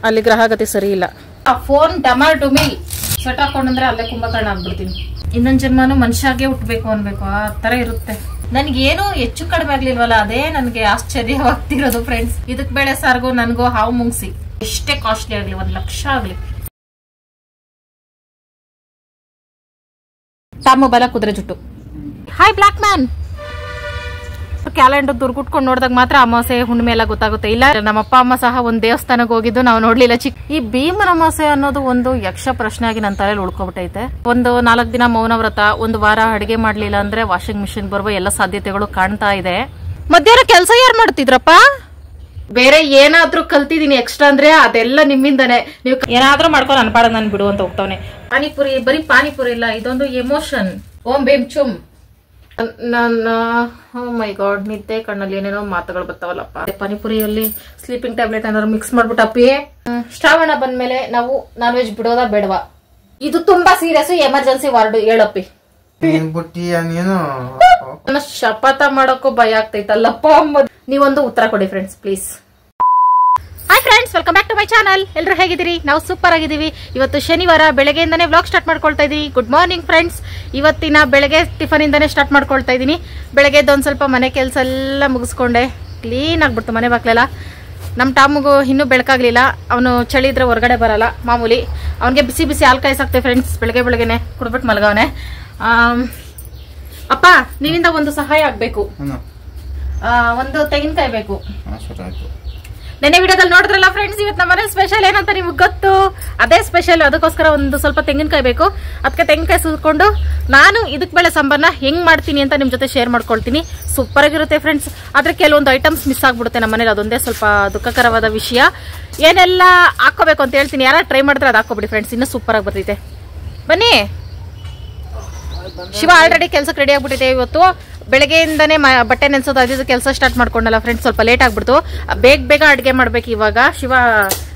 ಅಲ್ಲಿ ಗ್ರಹಗತಿ ಸರಿ ಇಲ್ಲ. ಆ ಫೋನ್ ಡಮಾರ್ ಡುಮಿ ಸೆಟ್ ಹಾಕೊಂಡ್ರೆ ಅಲ್ಲೇ ಕುಂಭಕರ್ಣ ಆಗ್ಬಿಡ್ತೀನಿ. ಇನ್ನೊಂದ್ ಜನ್ಮನು ಮನುಷ್ಯಾಗೆ ಹುಟ್ಬೇಕು ಅನ್ಬೇಕು, ಆ ತರ ಇರುತ್ತೆ. ನನ್ಗೇನು ಹೆಚ್ಚು ಕಡಿಮೆ ಆಗ್ಲಿಲ್ವಲ್ಲ, ಅದೇ ನನ್ಗೆ ಆಶ್ಚರ್ಯವಾಗ್ತಿರೋದು ಫ್ರೆಂಡ್ಸ್. ಇದಕ್ ಬೇಳೆ ಸಾರ್ಗು ನನ್ಗೂ ಹಾವು ಮುಂಗ್ಸಿ ಎಷ್ಟೇ ಕಾಸ್ಟ್ಲಿ ಆಗ್ಲಿ, 1 ಲಕ್ಷ ಆಗ್ಲಿ. ಟಾಮು ಬಲ ಕುದುರೆ ಜುಟ್ಟು. Hi black man. ಕ್ಯಾಲೆಂಡರ್ ದುರ್ಗುಟ್ಕೊಂಡು ನೋಡಿದಾಗ ಮಾತ್ರ ಅಮಾವಾಸ್ಯೆ ಹುಣ್ಣಿಮೆ ಎಲ್ಲ ಗೊತ್ತಾಗುತ್ತೆ. ಇಲ್ಲ ನಮ್ಮ ಅಪ್ಪ ಅಮ್ಮ ಸಹ ಒಂದ್ ದೇವಸ್ಥಾನಕ್ಕೆ ಹೋಗಿದ್ದು ನಾವು ನೋಡ್ಲಿಲ್ಲ. ಈ ಭೀಮನ ಅಮಾವಾಸ್ಯೆ ಅನ್ನೋದು ಒಂದು ಯಕ್ಷ ಪ್ರಶ್ನೆ ಆಗಿ ನನ್ನ ತಲೆಯಲ್ಲಿ ಉಳ್ಕೊಬಿಟ್ಟೈತೆ. ಒಂದು 4 ದಿನ ಮೌನ ವ್ರತ, 1 ವಾರ ಅಡಿಗೆ ಮಾಡ್ಲಿಲ್ಲ ಅಂದ್ರೆ ವಾಷಿಂಗ್ ಮಿಷಿನ್ ಬರುವ ಎಲ್ಲ ಸಾಧ್ಯತೆಗಳು ಕಾಣ್ತಾ ಇದೆ. ಮಧ್ಯಾಹ್ನ ಕೆಲಸ ಯಾರು ಮಾಡ್ತಿದ್ರಪ್ಪ? ಬೇರೆ ಏನಾದ್ರೂ ಕಲ್ತಿದೀನಿ ಎಕ್ಸ್ಟ್ರಾ ಅಂದ್ರೆ ಅದೆಲ್ಲ ನಿಮ್ಮಿಂದಾನೆ. ನೀವು ಏನಾದ್ರೂ ಮಾಡ್ಕೊಂಡು ನನ್ನ ಪಾಡ ನಾನು ಬಿಡು ಅಂತ ಹೋಗ್ತಾವನೆ. ಪಾನಿಪುರಿ ಬರೀ ಪಾನಿಪುರಿ ಇಲ್ಲ, ಇದೊಂದು ಎಮೋಷನ್. ಓಂ ಬೇಮ್ ಚುಮ್. ನನ್ನ ಮೈ ಗಾಡ್, ನಿದ್ದೆ ಕಣ್ಣಲ್ಲಿ ಏನೇನೋ ಮಾತುಗಳು ಬರ್ತಾವಲ್ಲಪ್ಪ. ಪಾನಿಪುರಿಯಲ್ಲಿ ಸ್ಲೀಪಿಂಗ್ ಟ್ಯಾಬ್ಲೆಟ್ ಏನಾದ್ರು ಮಿಕ್ಸ್ ಮಾಡ್ಬಿಟ್ಟು ಅಪ್ಪಿ. ಶ್ರಾವಣ ಬಂದ್ಮೇಲೆ ನಾವು ನಾನ್ ವೆಜ್ ಬಿಡೋದಾ ಬೇಡವಾ? ಇದು ತುಂಬಾ ಸೀರಿಯಸ್ ಎಮರ್ಜೆನ್ಸಿ ವಾರ್ಡ್. ಹೇಳಪ್ಪಿ. ಶಪಥ ಮಾಡೋಕ್ಕೂ ಭಯ ಆಗ್ತೈತಲ್ಲಪ್ಪ. ನೀವೊಂದು ಉತ್ತರ ಕೊಡಿ friends please. Hi friends, welcome back to my channel. ಎಲ್ಲರೂ ಹೇಗಿದ್ದೀರಿ? ನಾವು ಸೂಪರ್ ಆಗಿದ್ದೀವಿ. ಇವತ್ತು ಶನಿವಾರ, ಬೆಳಗ್ಗೆಯಿಂದಾನೇ ವ್ಲಾಗ್ ಸ್ಟಾರ್ಟ್ ಮಾಡ್ಕೊಳ್ತಾ ಇದೀನಿ. Good morning friends. ಇವತ್ತಿನ ಬೆಳಗ್ಗೆ ಟಿಫನ್ ಇಂದಾನೆ ಸ್ಟಾರ್ಟ್ ಮಾಡ್ಕೊಳ್ತಾ ಇದೀನಿ. ಬೆಳಗ್ಗೆದ್ದು ಒಂದ್ ಸ್ವಲ್ಪ ಮನೆ ಕೆಲಸ ಎಲ್ಲ ಮುಗಿಸ್ಕೊಂಡೆ. ಕ್ಲೀನ್ ಆಗ್ಬಿಡ್ತು ಮನೆ ಬಾಕ್ಲೆಲ್ಲ. ನಮ್ಮ ಟಾಮುಗೂ ಇನ್ನೂ ಬೆಳಕಾಗ್ಲಿಲ್ಲ. ಅವನು ಚಳಿ ಇದ್ರೆ ಹೊರಗಡೆ ಬರಲ್ಲ ಮಾಮೂಲಿ. ಅವನಿಗೆ ಬಿಸಿ ಬಿಸಿ ಹಾಲು ಕಾಯಿಸಾಕ್ತೆ ಫ್ರೆಂಡ್ಸ್. ಬೆಳಗ್ಗೆನೆ ಕುಡ್ಬಿಟ್ಟು ಮಲಗವನೆ. ಅಪ್ಪ, ನೀವಿಂದ ಒಂದು ಸಹಾಯ ಆಗ್ಬೇಕು. ಒಂದು ತೆಂಗಿನಕಾಯಿ ಬೇಕು. ನೆನ್ನೆ ವಿಡಿಯೋದಲ್ಲಿ ನೋಡಿದ್ರಲ್ಲ ಫ್ರೆಂಡ್ಸ್, ಇವತ್ತು ನಮ್ಮ ಮನೆ ಸ್ಪೆಷಲ್ ಏನಂತ ನಿಮ್ಗೆ ಗೊತ್ತು. ಅದೇ ಸ್ಪೆಷಲ್. ಅದಕ್ಕೋಸ್ಕರ ಒಂದು ಸ್ವಲ್ಪ ತೆಂಗಿನಕಾಯಿ ಬೇಕು. ಅದಕ್ಕೆ ತೆಂಗಿನಕಾಯಿ ಸುರ್ಕೊಂಡು ನಾನು ಇದಕ್ಕೆ ಬೇಳೆ ಸಾಂಬಾರ್ನ ಹೆಂಗ್ ಮಾಡ್ತೀನಿ ಅಂತ ನಿಮ್ ಜೊತೆ ಶೇರ್ ಮಾಡ್ಕೊಳ್ತೀನಿ. ಸೂಪರ್ ಆಗಿರುತ್ತೆ ಫ್ರೆಂಡ್ಸ್. ಆದ್ರೆ ಕೆಲವೊಂದು ಐಟಮ್ಸ್ ಮಿಸ್ ಆಗ್ಬಿಡುತ್ತೆ ನಮ್ಮ ಮನೇಲಿ. ಅದೊಂದೇ ಸ್ವಲ್ಪ ದುಃಖಕರವಾದ ವಿಷಯ. ಏನೆಲ್ಲ ಹಾಕೋಬೇಕು ಅಂತ ಹೇಳ್ತೀನಿ. ಯಾರು ಟ್ರೈ ಮಾಡಿದ್ರೆ ಅದು ಹಾಕೋಬಿಡಿ ಫ್ರೆಂಡ್ಸ್, ಇನ್ನೂ ಸೂಪರ್ ಆಗಿ ಬರ್ತೈತೆ. ಬನ್ನಿ. ಶಿವ ಆಲ್ರೆಡಿ ಕೆಲ್ಸಕ್ಕೆ ರೆಡಿ ಆಗ್ಬಿಟ್ಟಿದೆ. ಇವತ್ತು ಬೆಳಗ್ಗೆಯಿಂದಾನೇ ಬಟ್ಟೆ ನೆನ್ಸೋದು ಅದು ಕೆಲಸ ಸ್ಟಾರ್ಟ್ ಮಾಡ್ಕೊಂಡಲ್ಲ ಫ್ರೆಂಡ್ಸ್. ಸ್ವಲ್ಪ ಲೇಟ್ ಆಗ್ಬಿಡ್ತು. ಬೇಗ ಅಡ್ಗೆ ಮಾಡ್ಬೇಕು ಇವಾಗ. ಶಿವ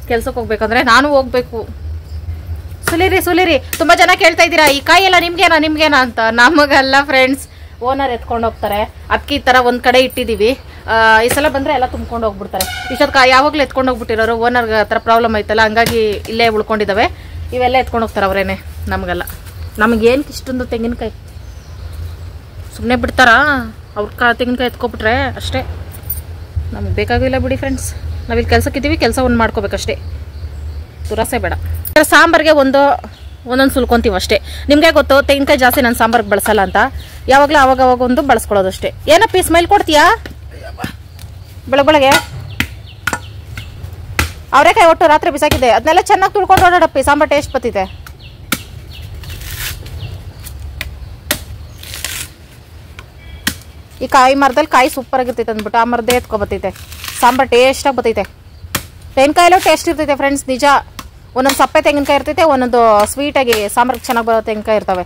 ಕೆಲ್ಸಕ್ಕೆ ಹೋಗ್ಬೇಕಂದ್ರೆ ನಾನು ಹೋಗ್ಬೇಕು. ಸುಲಿರಿ. ತುಂಬಾ ಜನ ಕೇಳ್ತಾ ಇದ್ದೀರಾ ಈ ಕಾಯಿ ಎಲ್ಲ ನಿಮ್ಗೇನಾ ಅಂತ. ನಮಗಲ್ಲ ಫ್ರೆಂಡ್ಸ್, ಓನರ್ ಎತ್ಕೊಂಡು ಹೋಗ್ತಾರೆ. ಅದಕ್ಕೆ ಈ ತರ ಒಂದ್ ಕಡೆ ಇಟ್ಟಿದೀವಿ. ಈ ಸಲ ಬಂದ್ರೆ ಎಲ್ಲ ತುಂಬ್ಕೊಂಡು ಹೋಗ್ಬಿಡ್ತಾರೆ. ಇಷ್ಟೊತ್ತು ಯಾವಾಗ್ಲೂ ಎತ್ಕೊಂಡು ಹೋಗ್ಬಿಟ್ಟಿರೋರು. ಓನರ್ ಹತ್ರ ಪ್ರಾಬ್ಲಮ್ ಆಯ್ತಲ್ಲ, ಹಂಗಾಗಿ ಇಲ್ಲೇ ಉಳ್ಕೊಂಡಿದಾವೆ. ಇವೆಲ್ಲ ಎತ್ಕೊಂಡು ಹೋಗ್ತಾರೆ ಅವ್ರೇನೆ. ನಮಗಲ್ಲ. ನಮಗೇನ್ ಇಷ್ಟೊಂದು ತೆಂಗಿನಕಾಯಿ ಸುಮ್ಮನೆ ಬಿಡ್ತಾರಾ? ಅವ್ರ ತೆಂಗಿನಕಾಯಿ ಎತ್ಕೊಬಿಟ್ರೆ ಅಷ್ಟೇ. ನಮ್ಗೆ ಬೇಕಾಗಿಲ್ಲ ಬಿಡಿ ಫ್ರೆಂಡ್ಸ್. ನಾವಿಲ್ಲಿ ಕೆಲ್ಸಕ್ಕಿದ್ದೀವಿ, ಕೆಲಸ ಒಂದು ಮಾಡ್ಕೋಬೇಕಷ್ಟೇ. ದುರಾಸೆ ಬೇಡ. ಸಾಂಬಾರ್ಗೆ ಒಂದೊಂದು ಸುಲ್ಕೊಂತೀವಿ ಅಷ್ಟೇ. ನಿಮಗೆ ಗೊತ್ತು ತೆಂಗಿನಕಾಯಿ ಜಾಸ್ತಿ ನಾನು ಸಾಂಬಾರ್ಗೆ ಬಳಸಲ್ಲ ಅಂತ. ಯಾವಾಗಲೂ ಅವಾಗ ಒಂದು ಬಳಸ್ಕೊಳ್ಳೋದು ಅಷ್ಟೇ. ಏನಪ್ಪ ಸ್ಮೈಲ್ ಕೊಡ್ತೀಯಾ? ಬೆಳಗ್ಗೆ ಅವರೇಕಾಯಿ ಒಟ್ಟು ರಾತ್ರಿ ಬಿಸಾಕಿದೆ. ಅದನ್ನೆಲ್ಲ ಚೆನ್ನಾಗಿ ತುಳ್ಕೊಂಡು ಓಡಾಡಪ್ಪಿ. ಸಾಂಬಾರ್ ಟೇಸ್ಟ್ ಬತ್ತಿದೆ. ಈ ಕಾಯಿ ಮರದಲ್ಲಿ ಕಾಯಿ ಸೂಪರ್ ಆಗಿರ್ತೈತೆ ಅಂದ್ಬಿಟ್ಟು ಆ ಮರದೇ ಎತ್ಕೊಬತ್ತೈತೆ. ಸಾಂಬಾರ್ ಟೇಸ್ಟಾಗಿ ಬತ್ತೈತೆ. ತೆಂಗಿನಕಾಯಲ್ಲೂ ಟೇಸ್ಟ್ ಇರ್ತೈತೆ ಫ್ರೆಂಡ್ಸ್, ನಿಜ. ಒಂದೊಂದು ಸಪ್ಪೆ ತೆಂಗಿನಕಾಯಿ ಇರ್ತೈತೆ, ಒಂದೊಂದು ಸ್ವೀಟಾಗಿ ಸಾಂಬಾರ್ಗೆ ಚೆನ್ನಾಗಿ ಬರೋ ತೆಂಗಿನಕಾಯಿ ಇರ್ತವೆ.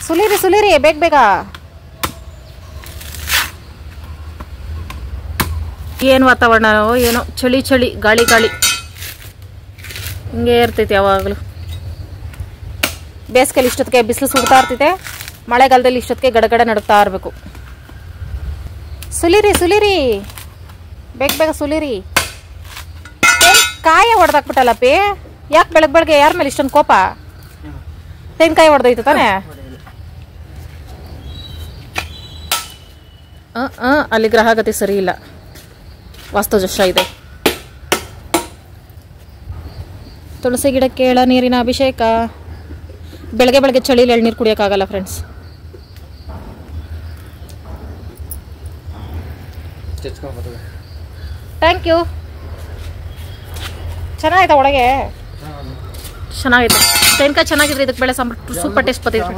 ಸುಲಿರಿ ಬೇಗ. ಏನು ವಾತಾವರಣ ಏನೋ, ಚಳಿ ಗಾಳಿ ಹಿಂಗೆ ಇರ್ತೈತೆ ಯಾವಾಗಲೂ. ಬೇಸಿಗೆಯಲ್ಲಿ ಇಷ್ಟೊತ್ತಿಗೆ ಬಿಸಿಲು ಸುಡ್ತಾ ಇರ್ತೈತೆ. ಮಳೆಗಾಲದಲ್ಲಿ ಇಷ್ಟೊತ್ತಿಗೆ ಗಡಗಡ ನಡುತ್ತಾ ಇರಬೇಕು. ಸುಲಿರಿ ಬೇಗ ಸುಲಿರಿ. ಕಾಯಿ ಹೊಡೆದಾಕ್ಬಿಟ್ಟಲ್ಲಪ್ಪಿ. ಯಾಕೆ ಬೆಳಗ್ಗೆ ಯಾರ ಮೇಲೆ ಇಷ್ಟೊಂದು ಕೋಪ? ತೆಂಗಿನಕಾಯಿ ಹೊಡೆದೈತೆ ತಾನೆ. ಅಲ್ಲಿ ಗ್ರಹಗತಿ ಸರಿ ಇಲ್ಲ, ವಾಸ್ತು ದೋಷ ಇದೆ. ತುಳಸಿ ಗಿಡಕ್ಕೆ ಎಳನೀರಿನ ಅಭಿಷೇಕ. ಬೆಳಗ್ಗೆ ಚಳಿಲಿ ಎಳ್ನೀರು ಕುಡಿಯೋಕ್ಕಾಗಲ್ಲ ಫ್ರೆಂಡ್ಸ್. Thank you. ಚೆನ್ನಾಗೈತಾ ಒಳಗೆ? ಚೆನ್ನಾಗೈತೆ. ತೆಂಗಿನಕಾಯಿ ಚೆನ್ನಾಗಿದ್ರೆ ಇದಕ್ಕೆ ಬೇಳೆ ಸಾಂಬಾರು ಸೂಪರ್ ಟೇಸ್ಟ್ ಬರ್ತೈತೆ.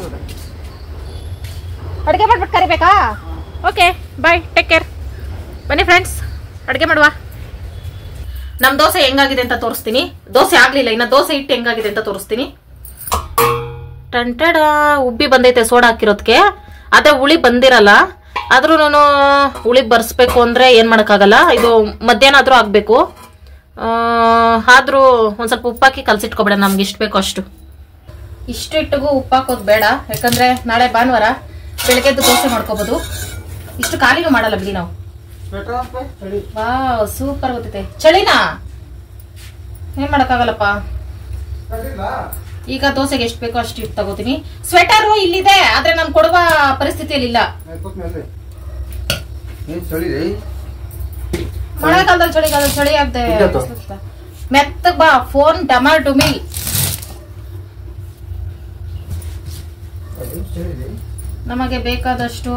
ಅಡುಗೆ ಮಾಡ್ಬಿಟ್ಟು ಕರಿಬೇಕಾ? Okay bye, take care. ಬನ್ನಿ ಫ್ರೆಂಡ್ಸ್, ಅಡುಗೆ ಮಾಡುವ. ನಮ್ಮ ದೋಸೆ ಹೆಂಗಾಗಿದೆ ಅಂತ ತೋರಿಸ್ತೀನಿ. ದೋಸೆ ಆಗ್ಲಿಲ್ಲ ಇನ್ನು. ದೋಸೆ ಹಿಟ್ಟು ಹೆಂಗಾಗಿದೆ ಅಂತ ತೋರಿಸ್ತೀನಿ. ಟಂಟಡ ಉಬ್ಬಿ ಬಂದೈತೆ ಸೋಡಾ ಹಾಕಿರೋದಕ್ಕೆ. ಆದ್ರೆ ಹುಳಿ ಬಂದಿರಲ್ಲ. ಆದ್ರೂ ನಾನು ಹುಳಿ ಬರ್ಸ್ಬೇಕು ಅಂದ್ರೆ ಏನ್ ಮಾಡಕ್ಕಾಗಲ್ಲ. ಇದು ಮಧ್ಯಾಹ್ನ ಆದ್ರೂ ಆಗ್ಬೇಕು. ಆದ್ರೂ ಒಂದ್ ಸ್ವಲ್ಪ ಉಪ್ಪಾಕಿ ಕಲ್ಸಿಟ್ಕೊಬೇಡ. ನಮ್ಗೆ ಇಷ್ಟ ಬೇಕೋ ಅಷ್ಟು. ಇಷ್ಟು ಇಟ್ಟಿಗೂ ಉಪ್ಪು ಹಾಕೋದು ಬೇಡ, ಯಾಕಂದ್ರೆ ನಾಳೆ ಭಾನುವಾರ ಬೆಳಗ್ಗೆದ್ದು ದೋಸೆ ಮಾಡ್ಕೋಬಹುದು. ಇಷ್ಟು ಖಾಲಿನೂ ಮಾಡಲ್ಲ ಬಿಡಿ ನಾವು. ವಾವ್, ಸೂಪರ್ ಗೊತ್ತೈತೆ. ಚಳಿನಾ? ಏನ್ ಮಾಡಕ್ಕಾಗಲ್ಲಪ್ಪ. ಈಗ ದೋಸೆಗೆ ಎಷ್ಟು ಬೇಕೋ ಅಷ್ಟು ಇಟ್ಟು ತಗೋತೀನಿ. ಸ್ವೆಟರ್ ಇಲ್ಲಿದೆ, ಆದ್ರೆ ನಾನು ಕೊಡುವ ಪರಿಸ್ಥಿತಿಯಲ್ಲಿ ಇಲ್ಲ. ಮಳೆಗಾಲದಲ್ಲಿ ಚಳಿ ಆಗದೆ ಮೆತ್ತಗ್ ಬಾ. ಫೋನ್ ಡಮಾರ್ ಡುಮಿಲ್. ನಮಗೆ ಬೇಕಾದಷ್ಟು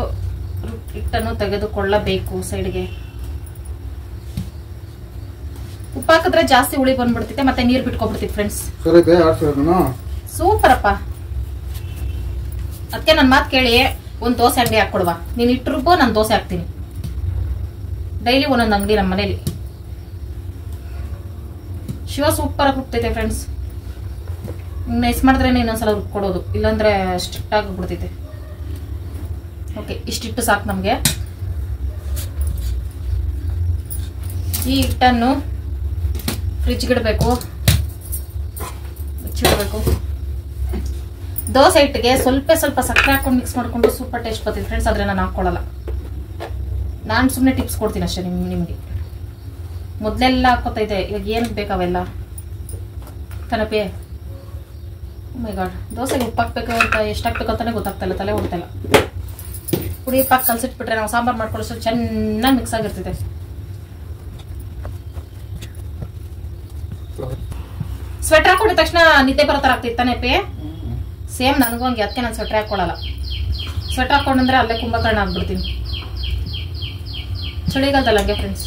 ಹಿಟ್ಟನ್ನು ತೆಗೆದುಕೊಳ್ಳಬೇಕು. ಸೈಡ್ಗೆ ಉಪ್ಪು ಹಾಕಿದ್ರೆ ಜಾಸ್ತಿ ಹುಳಿ ಬಂದ್ಬಿಡ್ತೈತೆ, ಮತ್ತೆ ನೀರ್ ಬಿಟ್ಕೊಬಿಡ್ತೈತೆ ಫ್ರೆಂಡ್ಸ್. ಸೂಪರ್ ಅಪ್ಪ. ಅದಕ್ಕೆ ನನ್ ಮಾತು ಕೇಳಿ ಒಂದ್ ದೋಸೆ ಅಂಗಡಿ ಹಾಕೊಡ್ವಾ. ನೀನ್ ಇಟ್ಟು ರುಬ್ಬು, ನಾನು ದೋಸೆ ಹಾಕ್ತೀನಿ. ಡೈಲಿ ಒಂದೊಂದು ಅಂಗಡಿ ನಮ್ಮ ಮನೇಲಿ. ಶಿವ ಸೂಪರ್ ಆಗಿ ರುಬ್ತೈತೆ ಫ್ರೆಂಡ್ಸ್. ನೈಸ್ ಮಾಡಿದ್ರೆ ಇನ್ನೊಂದ್ಸಲ ರುಬ್ಕೊಡೋದು, ಇಲ್ಲಾಂದ್ರೆ ಸ್ಟ್ರಿಕ್ಟ್ ಆಗಿಬಿಡ್ತೈತೆ. ಓಕೆ, ಇಷ್ಟಿಟ್ಟು ಸಾಕು ನಮ್ಗೆ. ಈ ಹಿಟ್ಟನ್ನು ಫ್ರಿಜ್ಗೆ ಇಡಬೇಕು, ಮುಚ್ಚಿಡಬೇಕು. ದೋಸೆ ಹಿಟ್ಟಿಗೆ ಸ್ವಲ್ಪ ಸ್ವಲ್ಪ ಸಕ್ಕರೆ ಹಾಕೊಂಡು ಮಿಕ್ಸ್ ಮಾಡ್ಕೊಂಡು ಸೂಪರ್ ಟೇಸ್ಟ್ ಬರ್ತೀನಿ ಫ್ರೆಂಡ್ಸ್. ಆದ್ರೆ ನಾನು ಹಾಕೊಳ್ಳಲ್ಲ, ನಾನು ಸುಮ್ಮನೆ ಟಿಪ್ಸ್ ಕೊಡ್ತೀನಿ ಅಷ್ಟೇ ನಿಮ್ಗೆ. ಮೊದಲೆಲ್ಲ ಹಾಕೋತಾ ಇದೆ, ಇವಾಗ ಏನಕ್ಕೆ ಬೇಕಾವೆಲ್ಲ ತನಪೆ. ಮೈ ಗಾಡ್, ದೋಸೆಗೆ ಉಪ್ಪು ಹಾಕ್ಬೇಕು ಅಂತ ಎಷ್ಟು ಹಾಕ್ಬೇಕು ಅಂತಾನೆ ಗೊತ್ತಾಗ್ತಾಯಿಲ್ಲ, ತಲೆ ಹೊಡ್ತಾಯಿಲ್ಲ. ಪುಡಿ ಪಾಕ್ ಕಲ್ಸಿಟ್ಬಿಟ್ರೆ ನಾವು ಸಾಂಬಾರು ಮಾಡ್ಕೊಳ್ಳೋ ಚೆನ್ನಾಗಿ ಮಿಕ್ಸ್ ಆಗಿರ್ತೈತೆ. ಸ್ವೆಟರ್ ಹಾಕೊಂಡಿದ ತಕ್ಷಣ ನಿದ್ದೆ ಬರೋ ತರ ಆಗ್ತೈತೆ ತಾನೇ ಪೇ? ಸೇಮ್ ನನಗೂ ಹಂಗೆ. ಅದಕ್ಕೆ ನಾನು ಸ್ವೆಟರ್ ಹಾಕೊಳ್ಳಲ್ಲ. ಸ್ವೆಟರ್ ಹಾಕೊಂಡ್ರೆ ಅಲ್ಲೇ ಕುಂಭಕರ್ಣ ಆಗ್ಬಿಡ್ತೀನಿ ಚಳಿಗಾಲದಲ್ಲಿ. ಹಂಗೆ ಫ್ರೆಂಡ್ಸ್,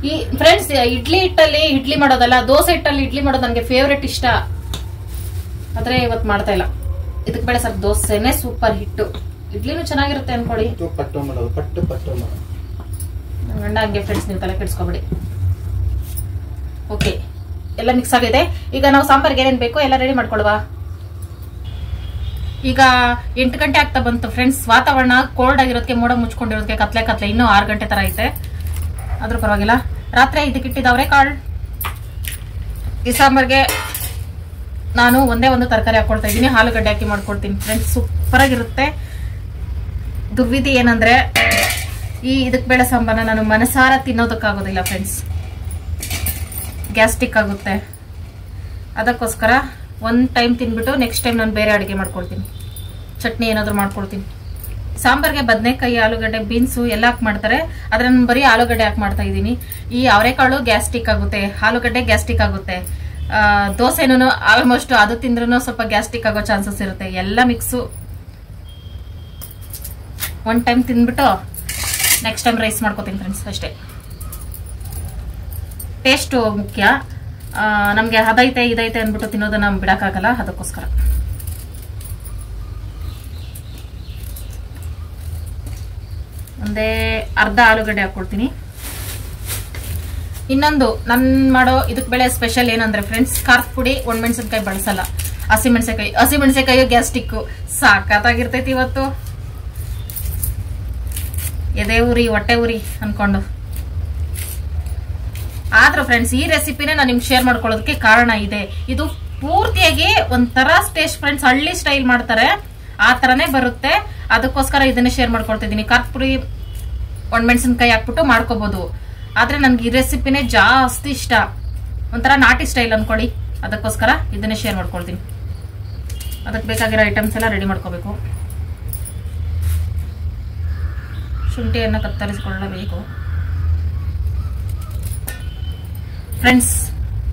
ಈ ಫ್ರೆಂಡ್ಸ್ ಇಡ್ಲಿ ಹಿಟ್ಟಲ್ಲಿ ಇಡ್ಲಿ ಮಾಡೋದಲ್ಲ, ದೋಸೆ ಹಿಟ್ಟಲ್ಲಿ ಇಡ್ಲಿ ಮಾಡೋದು ನನಗೆ ಫೇವ್ರೆಟ್, ಇಷ್ಟ. ಆದ್ರೆ ಇವತ್ತು ಮಾಡ್ತಾ ಇಲ್ಲ. ಇದಕ್ಕೆ ಬೇಡ ಸ್ವಲ್ಪ ದೋಸೆನೆ ಸೂಪರ್ ಹಿಟ್ಟು. ಇಡ್ಲಿನೂ ಚೆನ್ನಾಗಿರುತ್ತೆ ಅನ್ಕೊಳ್ಳಿ. ಗಂಡ ಹಂಗೆ ಫ್ರೆಂಡ್ಸ್, ನೀವು ತಲೆ ಕೆಡಿಸ್ಕೊಬೇಡಿ. ಓಕೆ, ಎಲ್ಲ ಮಿಕ್ಸ್ ಆಗಿದೆ. ಈಗ ನಾವು ಸಾಂಬಾರ್ಗೆ ಏನೇನು ಬೇಕೋ ಎಲ್ಲ ರೆಡಿ ಮಾಡ್ಕೊಳ್ವಾ. ಈಗ 8 ಗಂಟೆ ಆಗ್ತಾ ಬಂತು ಫ್ರೆಂಡ್ಸ್. ವಾತಾವರಣ ಕೋಲ್ಡ್ ಆಗಿರೋದಕ್ಕೆ, ಮೋಡ ಮುಚ್ಕೊಂಡಿರೋದಕ್ಕೆ ಕತ್ಲೆ ಇನ್ನೂ 6 ಗಂಟೆ ತರ ಐತೆ. ಆದ್ರೂ ಪರವಾಗಿಲ್ಲ. ರಾತ್ರಿ ಇದಕ್ಕಿಟ್ಟಿದ್ದವ್ರೆ ಕಾಳು. ಈ ಸಾಂಬಾರ್ಗೆ ನಾನು ಒಂದೇ ಒಂದು ತರಕಾರಿ ಹಾಕೊಳ್ತಾ ಇದ್ದೀನಿ, ಆಲೂಗಡ್ಡೆ ಹಾಕಿ ಮಾಡ್ಕೊಡ್ತೀನಿ ಫ್ರೆಂಡ್ಸ್. ಸೂಪರ್ ಆಗಿರುತ್ತೆ. ದುರ್ವಿಧಿ ಏನಂದ್ರೆ ಇದಕ್ಕೆ ಬೇಳೆ ಸಾಂಬಾರನ್ನ ನಾನು ಮನಸಾರ ತಿನ್ನೋದಕ್ಕಾಗೋದಿಲ್ಲ ಫ್ರೆಂಡ್ಸ್, ಗ್ಯಾಸ್ಟ್ರಿಕ್ ಆಗುತ್ತೆ. ಅದಕ್ಕೋಸ್ಕರ ಒಂದು ಟೈಮ್ ತಿನ್ಬಿಟ್ಟು ನೆಕ್ಸ್ಟ್ ಟೈಮ್ ನಾನು ಬೇರೆ ಅಡುಗೆ ಮಾಡ್ಕೊಳ್ತೀನಿ, ಚಟ್ನಿ ಏನಾದರೂ ಮಾಡ್ಕೊಳ್ತೀನಿ. ಸಾಂಬಾರ್ಗೆ ಬದನೆಕಾಯಿ, ಆಲೂಗಡ್ಡೆ, ಬೀನ್ಸು ಎಲ್ಲ ಹಾಕಿ ಮಾಡ್ತಾರೆ, ಆದ್ರೆ ನಾನು ಬರೀ ಆಲೂಗಡ್ಡೆ ಹಾಕಿ ಮಾಡ್ತಾ ಇದ್ದೀನಿ. ಈ ಅವರೆಕಾಳು ಗ್ಯಾಸ್ಟ್ರಿಕ್ ಆಗುತ್ತೆ, ಆಲೂಗಡ್ಡೆ ಗ್ಯಾಸ್ಟ್ರಿಕ್ ಆಗುತ್ತೆ. ದೋಸೆನೂ ಆಲ್ಮೋಸ್ಟ್ ಅದು ತಿಂದ್ರೂ ಸ್ವಲ್ಪ ಗ್ಯಾಸ್ಟ್ರಿಕ್ ಆಗೋ ಚಾನ್ಸಸ್ ಇರುತ್ತೆ. ಎಲ್ಲ ಮಿಕ್ಸು ಒನ್ ಟೈಮ್ ತಿಂದ್ಬಿಟ್ಟು ನೆಕ್ಸ್ಟ್ ಟೈಮ್ ರೈಸ್ ಮಾಡ್ಕೋತೀನಿ ಫ್ರೆಂಡ್ಸ್. ಅಷ್ಟೇ. ಟೇಸ್ಟು ಮುಖ್ಯ. ನಮಗೆ ಅದೈತೆ ಇದೈತೆ ಅಂದ್ಬಿಟ್ಟು ತಿನ್ನೋದನ್ನ ಬಿಡಕ್ಕಾಗಲ್ಲ. ಅದಕ್ಕೋಸ್ಕರ ಒಂದೇ ಅರ್ಧ ಆಲೂಗಡ್ಡೆ ಹಾಕೊಳ್ತೀನಿ. ಇನ್ನೊಂದು ನನ್ ಮಾಡೋ ಇದಕ್ಕೆ ಬೆಳೆ ಸ್ಪೆಷಲ್ ಏನಂದ್ರೆ ಫ್ರೆಂಡ್ಸ್, ಖಾರದ ಪುಡಿ, ಒಣಮೆಣಸಿನ್ಕಾಯಿ ಬಳಸಲ್ಲ. ಹಸಿಮೆಣಸಿನ್ಕಾಯಿ ಗ್ಯಾಸ್ಟ್ರಿಕ್ ಸಾಕಾಗಿರ್ತೈತಿ ಇವತ್ತು. ಎದೆ ಉರಿ, ಹೊಟ್ಟೆ ಉರಿ ಅನ್ಕೊಂಡು. ಆದ್ರೂ ಫ್ರೆಂಡ್ಸ್, ಈ ರೆಸಿಪಿನೇ ನಾನು ನಿಮ್ಗೆ ಶೇರ್ ಮಾಡ್ಕೊಳ್ಳೋದಕ್ಕೆ ಕಾರಣ ಇದೆ. ಇದು ಪೂರ್ತಿಯಾಗಿ ಒಂಥರ ಟೇಸ್ಟ್ ಫ್ರೆಂಡ್ಸ್, ಹಳ್ಳಿ ಸ್ಟೈಲ್ ಮಾಡ್ತಾರೆ, ಆ ತರನೇ ಬರುತ್ತೆ. ಅದಕ್ಕೋಸ್ಕರ ಇದನ್ನೇ ಶೇರ್ ಮಾಡ್ಕೊಳ್ತಿದ್ದೀನಿ. ಖಾರದ ಪುಡಿ, ಒಣಮೆಣಸಿನ್ಕಾಯಿ ಹಾಕ್ಬಿಟ್ಟು ಮಾಡ್ಕೋಬಹುದು. ಆದ್ರೆ ನನ್ಗೆ ಈ ರೆಸಿಪಿನೇ ಜಾಸ್ತಿ ಇಷ್ಟ, ಒಂಥರ ನಾಟಿ ಸ್ಟೈಲ್ ಅನ್ಕೊಳ್ಳಿ. ಅದಕ್ಕೋಸ್ಕರ ಇದನ್ನೇ ಶೇರ್ ಮಾಡ್ಕೊಳ್ತೀನಿ. ಅದಕ್ಕೆ ಬೇಕಾಗಿರೋ ಐಟಮ್ಸ್ ಎಲ್ಲ ರೆಡಿ ಮಾಡ್ಕೋಬೇಕು. ಶುಂಠಿಯನ್ನು ಕತ್ತರಿಸಿಕೊಳ್ಳಬೇಕು ಫ್ರೆಂಡ್ಸ್.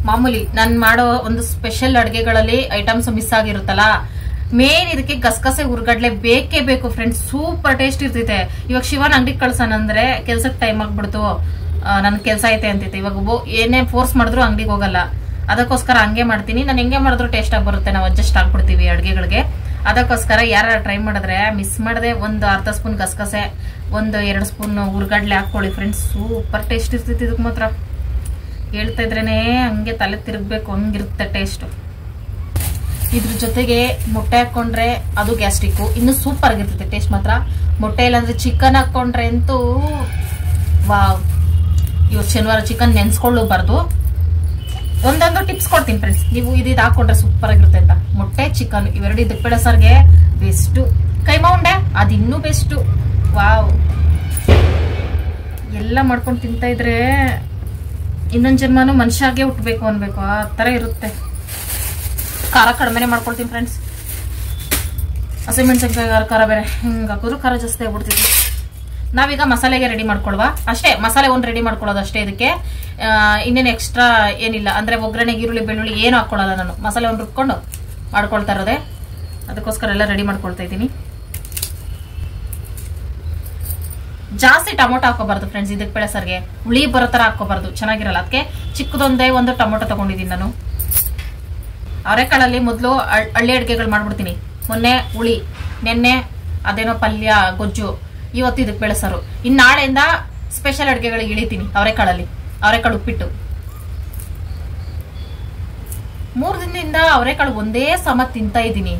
ಮಾಮೂಲಿ ನಾನು ಮಾಡೋ ಒಂದು ಸ್ಪೆಷಲ್ ಅಡುಗೆಗಳಲ್ಲಿ ಐಟಮ್ಸ್ ಮಿಸ್ ಆಗಿರುತ್ತಲ್ಲ, ಮೇನ್ ಇದಕ್ಕೆ ಗಸಗಸೆ ಹುರ್ಗಡ್ಲೆ ಬೇಕೇ ಬೇಕು ಫ್ರೆಂಡ್ಸ್. ಸೂಪರ್ ಟೇಸ್ಟ್ ಇರ್ತೈತೆ. ಇವಾಗ ಶಿವನ್ ಅಂಗಡಿಗೆ ಕಳ್ಸೋಣಂದ್ರೆ ಕೆಲ್ಸಕ್ಕೆ ಟೈಮ್ ಆಗ್ಬಿಡ್ತು, ನನ್ ಕೆಲ್ಸ ಐತೆ ಅಂತೈತೆ. ಇವಾಗ ಏನೇ ಫೋರ್ಸ್ ಮಾಡಿದ್ರು ಅಂಗಡಿಗೆ ಹೋಗಲ್ಲ. ಅದಕ್ಕೋಸ್ಕರ ಹಂಗೆ ಮಾಡ್ತೀನಿ. ನಾನು ಹೆಂಗೆ ಮಾಡಿದ್ರು ಟೇಸ್ಟ್ ಆಗಿ ಬರುತ್ತೆ, ನಾವು ಅಡ್ಜಸ್ಟ್ ಆಗ್ಬಿಡ್ತೀವಿ ಅಡುಗೆಗಳಿಗೆ. ಅದಕ್ಕೋಸ್ಕರ ಯಾರು ಟ್ರೈ ಮಾಡಿದ್ರೆ ಮಿಸ್ ಮಾಡದೆ ಒಂದು ಅರ್ಧ ಸ್ಪೂನ್ ಗಸಗಸೆ, ಒಂದು 2 ಸ್ಪೂನ್ ಹುರ್ಗಡ್ಲೆ ಹಾಕೊಳ್ಳಿ ಫ್ರೆಂಡ್ಸ್. ಸೂಪರ್ ಟೇಸ್ಟ್ ಇರ್ತೈತಿ. ಇದಕ್ಕೆ ಮಾತ್ರ ಹೇಳ್ತಾ ಇದ್ರೇನೆ ಹಂಗೆ ತಲೆ ತಿರುಗಬೇಕು, ಹಂಗಿರುತ್ತೆ ಟೇಸ್ಟ್. ಇದ್ರ ಜೊತೆಗೆ ಮೊಟ್ಟೆ ಹಾಕೊಂಡ್ರೆ ಅದು ಗ್ಯಾಸ್ಟ್ರಿಕ್, ಇನ್ನು ಸೂಪರ್ ಆಗಿರ್ತೈತೆ ಟೇಸ್ಟ್ ಮಾತ್ರ. ಮೊಟ್ಟೆ ಇಲ್ಲಾಂದ್ರೆ ಚಿಕನ್ ಹಾಕೊಂಡ್ರೆ ಅಂತೂ ವಾವ್. ಇವತ್ತು ಶನಿವಾರ ಚಿಕನ್ ನೆನ್ಸ್ಕೊಳ್ಳಬಾರ್ದು. ಒಂದೊಂದು ಟಿಪ್ಸ್ ಕೊಡ್ತೀನಿ ಫ್ರೆಂಡ್ಸ್, ನೀವು ಇದು ಹಾಕೊಂಡ್ರೆ ಸೂಪರ್ ಆಗಿರುತ್ತೆ ಅಂತ. ಮೊಟ್ಟೆ, ಚಿಕನ್ ಇವೆರಡು ಇದಕ್ಕೆ ಬೇಡ ಸರ್ಗೆ ಬೆಸ್ಟು. ಕೈಮಾ ಉಂಡೆ ಅದು ಇನ್ನೂ ಬೆಸ್ಟು. ವಾವ್, ಎಲ್ಲ ಮಾಡ್ಕೊಂಡು ತಿಂತಾ ಇದ್ರೆ ಇನ್ನೊಂದು ಜನ್ಮನೂ ಮನುಷ್ಯಾಗೆ ಹುಟ್ಟಬೇಕು ಅನ್ಬೇಕು, ಆ ಥರ ಇರುತ್ತೆ. ಖಾರ ಕಡಿಮೆನೆ ಮಾಡ್ಕೊಳ್ತೀನಿ ಫ್ರೆಂಡ್ಸ್. ಹಸಿಮೆಣಸಿನ್ಕಾಯಿ ಖಾರ ಬೇರೆ ಹಿಂಗೆ ಹಾಕಿದ್ರು ಖಾರ ಜಾಸ್ತಿ ಆಗ್ಬಿಡ್ತಿದ್ವಿ. ನಾವೀಗ ಮಸಾಲೆಗೆ ರೆಡಿ ಮಾಡ್ಕೊಳ್ವಾ ಅಷ್ಟೇ. ಮಸಾಲೆ ಒಂದು ರೆಡಿ ಮಾಡ್ಕೊಳ್ಳೋದು ಅಷ್ಟೇ. ಇದಕ್ಕೆ ಇನ್ನೇನು ಎಕ್ಸ್ಟ್ರಾ ಏನಿಲ್ಲ. ಅಂದರೆ ಒಗ್ಗರಣೆಗೆ ಈರುಳ್ಳಿ ಬೆಳ್ಳುಳ್ಳಿ ಏನು ಹಾಕ್ಕೊಳ್ಳಲ್ಲ ನಾನು. ಮಸಾಲೆ ಒಂದು ರುಬ್ಕೊಂಡು ಮಾಡ್ಕೊಳ್ತಾ ಇರೋದೆ. ಅದಕ್ಕೋಸ್ಕರ ಎಲ್ಲ ರೆಡಿ ಮಾಡ್ಕೊಳ್ತಾ ಇದ್ದೀನಿ. ಜಾಸ್ತಿ ಟೊಮೊಟೊ ಹಾಕೋಬಾರ್ದು ಫ್ರೆಂಡ್ಸ್. ಇದಕ್ಕೆ ಬೇಳೆ ಸಾರಿಗೆ ಹುಳಿ ಬರೋ ಥರ ಹಾಕೋಬಾರ್ದು, ಚೆನ್ನಾಗಿರಲ್ಲ. ಅದಕ್ಕೆ ಚಿಕ್ಕದೊಂದೇ ಒಂದು ಟೊಮೊಟೊ ತಗೊಂಡಿದ್ದೀನಿ ನಾನು. ಅವರೆಕಾಳಲ್ಲಿ ಮೊದಲು ಹಳ್ಳಿ ಅಡುಗೆಗಳು ಮಾಡ್ಬಿಡ್ತೀನಿ. ಮೊನ್ನೆ ಹುಳಿ, ನೆನ್ನೆ ಅದೇನೋ ಪಲ್ಯ ಗೊಜ್ಜು, ಇವತ್ತು ಇದಕ್ಕೆ ಬೇಳೆ ಸಾರು. ಇನ್ನು ನಾಳೆಯಿಂದ ಸ್ಪೆಷಲ್ ಅಡುಗೆಗಳಿಗೆ ಇಳಿತೀನಿ. ಅವರೆಕಾಳಲ್ಲಿ ಅವರೆಕಾಳು ಉಪ್ಪಿಟ್ಟು. 3 ದಿನದಿಂದ ಅವರೆಕಾಳು ಒಂದೇ ಸಮ ತಿಂತಾ ಇದ್ದೀನಿ.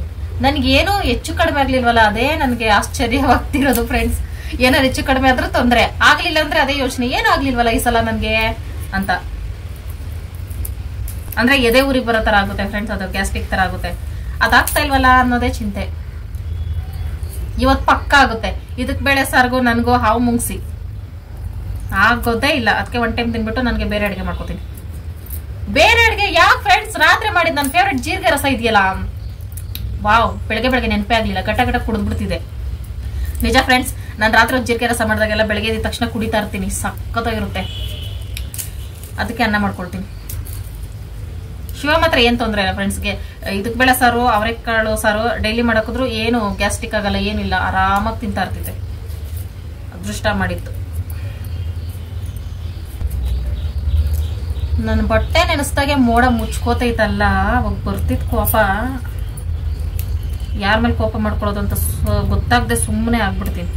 ನನ್ಗೇನು ಹೆಚ್ಚು ಕಡಿಮೆ ಆಗ್ಲಿಲ್ವಲ್ಲ, ಅದೇ ನನಗೆ ಆಶ್ಚರ್ಯವಾಗ್ತಿರೋದು ಫ್ರೆಂಡ್ಸ್. ಏನಾರು ಹೆಚ್ಚು ಕಡಿಮೆ ಆದ್ರೂ ತೊಂದ್ರೆ, ಆಗ್ಲಿಲ್ಲ ಅಂದ್ರೆ ಅದೇ ಯೋಚನೆ, ಏನು ಆಗ್ಲಿಲ್ವಲ್ಲ ಈ ಸಲ ನನ್ಗೆ ಅಂತ. ಅಂದ್ರೆ ಎದೆ ಊರಿಗೆ ಬರೋ ತರ ಆಗುತ್ತೆ ಫ್ರೆಂಡ್ಸ್. ಅದು ಗ್ಯಾಸ್ಟ್ರಿಕ್ ತರ ಆಗುತ್ತೆ. ಅದಾಗ್ತಾ ಇಲ್ವಲ್ಲ ಅನ್ನೋದೇ ಚಿಂತೆ. ಇವತ್ತು ಪಕ್ಕ ಆಗುತ್ತೆ. ಇದಕ್ ಬೇಳೆ ಸಾರ್ಗು ನನ್ಗೂ ಹಾವು ಮುಂಗ್ಸಿ ಆಗೋದೇ ಇಲ್ಲ. ಅದಕ್ಕೆ 1 ಟೈಮ್ ತಿನ್ಬಿಟ್ಟು ನನಗೆ ಬೇರೆ ಅಡುಗೆ ಮಾಡ್ಕೋತೀನಿ. ಬೇರೆ ಅಡುಗೆ ಯಾಕೆ ಫ್ರೆಂಡ್ಸ್? ರಾತ್ರಿ ಮಾಡಿದ್ ನನ್ನ ಫೇವ್ರೆಟ್ ಜೀರಿಗೆ ರಸ ಇದೆಯಲ್ಲ, ವಾವ್, ಬೆಳಗ್ಗೆ ನೆನಪೇ ಆಗ್ಲಿಲ್ಲ. ಗಟ್ಟ ಕುಡಿದ್ಬಿಡ್ತಿದೆ. ನಿಜ ಫ್ರೆಂಡ್ಸ್, ನಾನು ರಾತ್ರಿ ಜೀರಿಗೆ ರಸ ಮಾಡಿದಾಗೆಲ್ಲ ಬೆಳಗ್ಗೆ ಎದ್ದ ತಕ್ಷಣ ಕುಡಿತಾ ಇರ್ತೀನಿ. ಸಖತ್ತಾಗಿರುತ್ತೆ. ಅದಕ್ಕೆ ಅನ್ನ ಮಾಡ್ಕೊಳ್ತೀನಿ. ಶಿವ ಮಾತ್ರ ಏನ್ ತೊಂದರೆ ಇಲ್ಲ ಫ್ರೆಂಡ್ಸ್ಗೆ. ಇದಕ್ಕೆ ಬೇಳೆ ಸಾರು, ಅವರೆಕಾಳು ಸಾರು ಡೈಲಿ ಮಾಡಾಕಿದ್ರು ಏನು ಗ್ಯಾಸ್ಟ್ರಿಕ್ ಆಗಲ್ಲ, ಏನಿಲ್ಲ. ಆರಾಮಾಗಿ ತಿಂತಾ ಇರ್ತಿದ್ದೆ. ಅದೃಷ್ಟ ಮಾಡಿತ್ತು. ನನ್ನ ಬಟ್ಟೆ ನೆನೆಸ್ದಾಗೆ ಮೋಡ ಮುಚ್ಕೋತೈತಲ್ಲ, ಅವಾಗ ಬರ್ತಿದ್ ಕೋಪ. ಯಾರ ಮೇಲೆ ಕೋಪ ಮಾಡ್ಕೊಳ್ಳೋದು ಅಂತ ಗೊತ್ತಾಗದೆ ಸುಮ್ಮನೆ ಆಗ್ಬಿಡ್ತೀನಿ.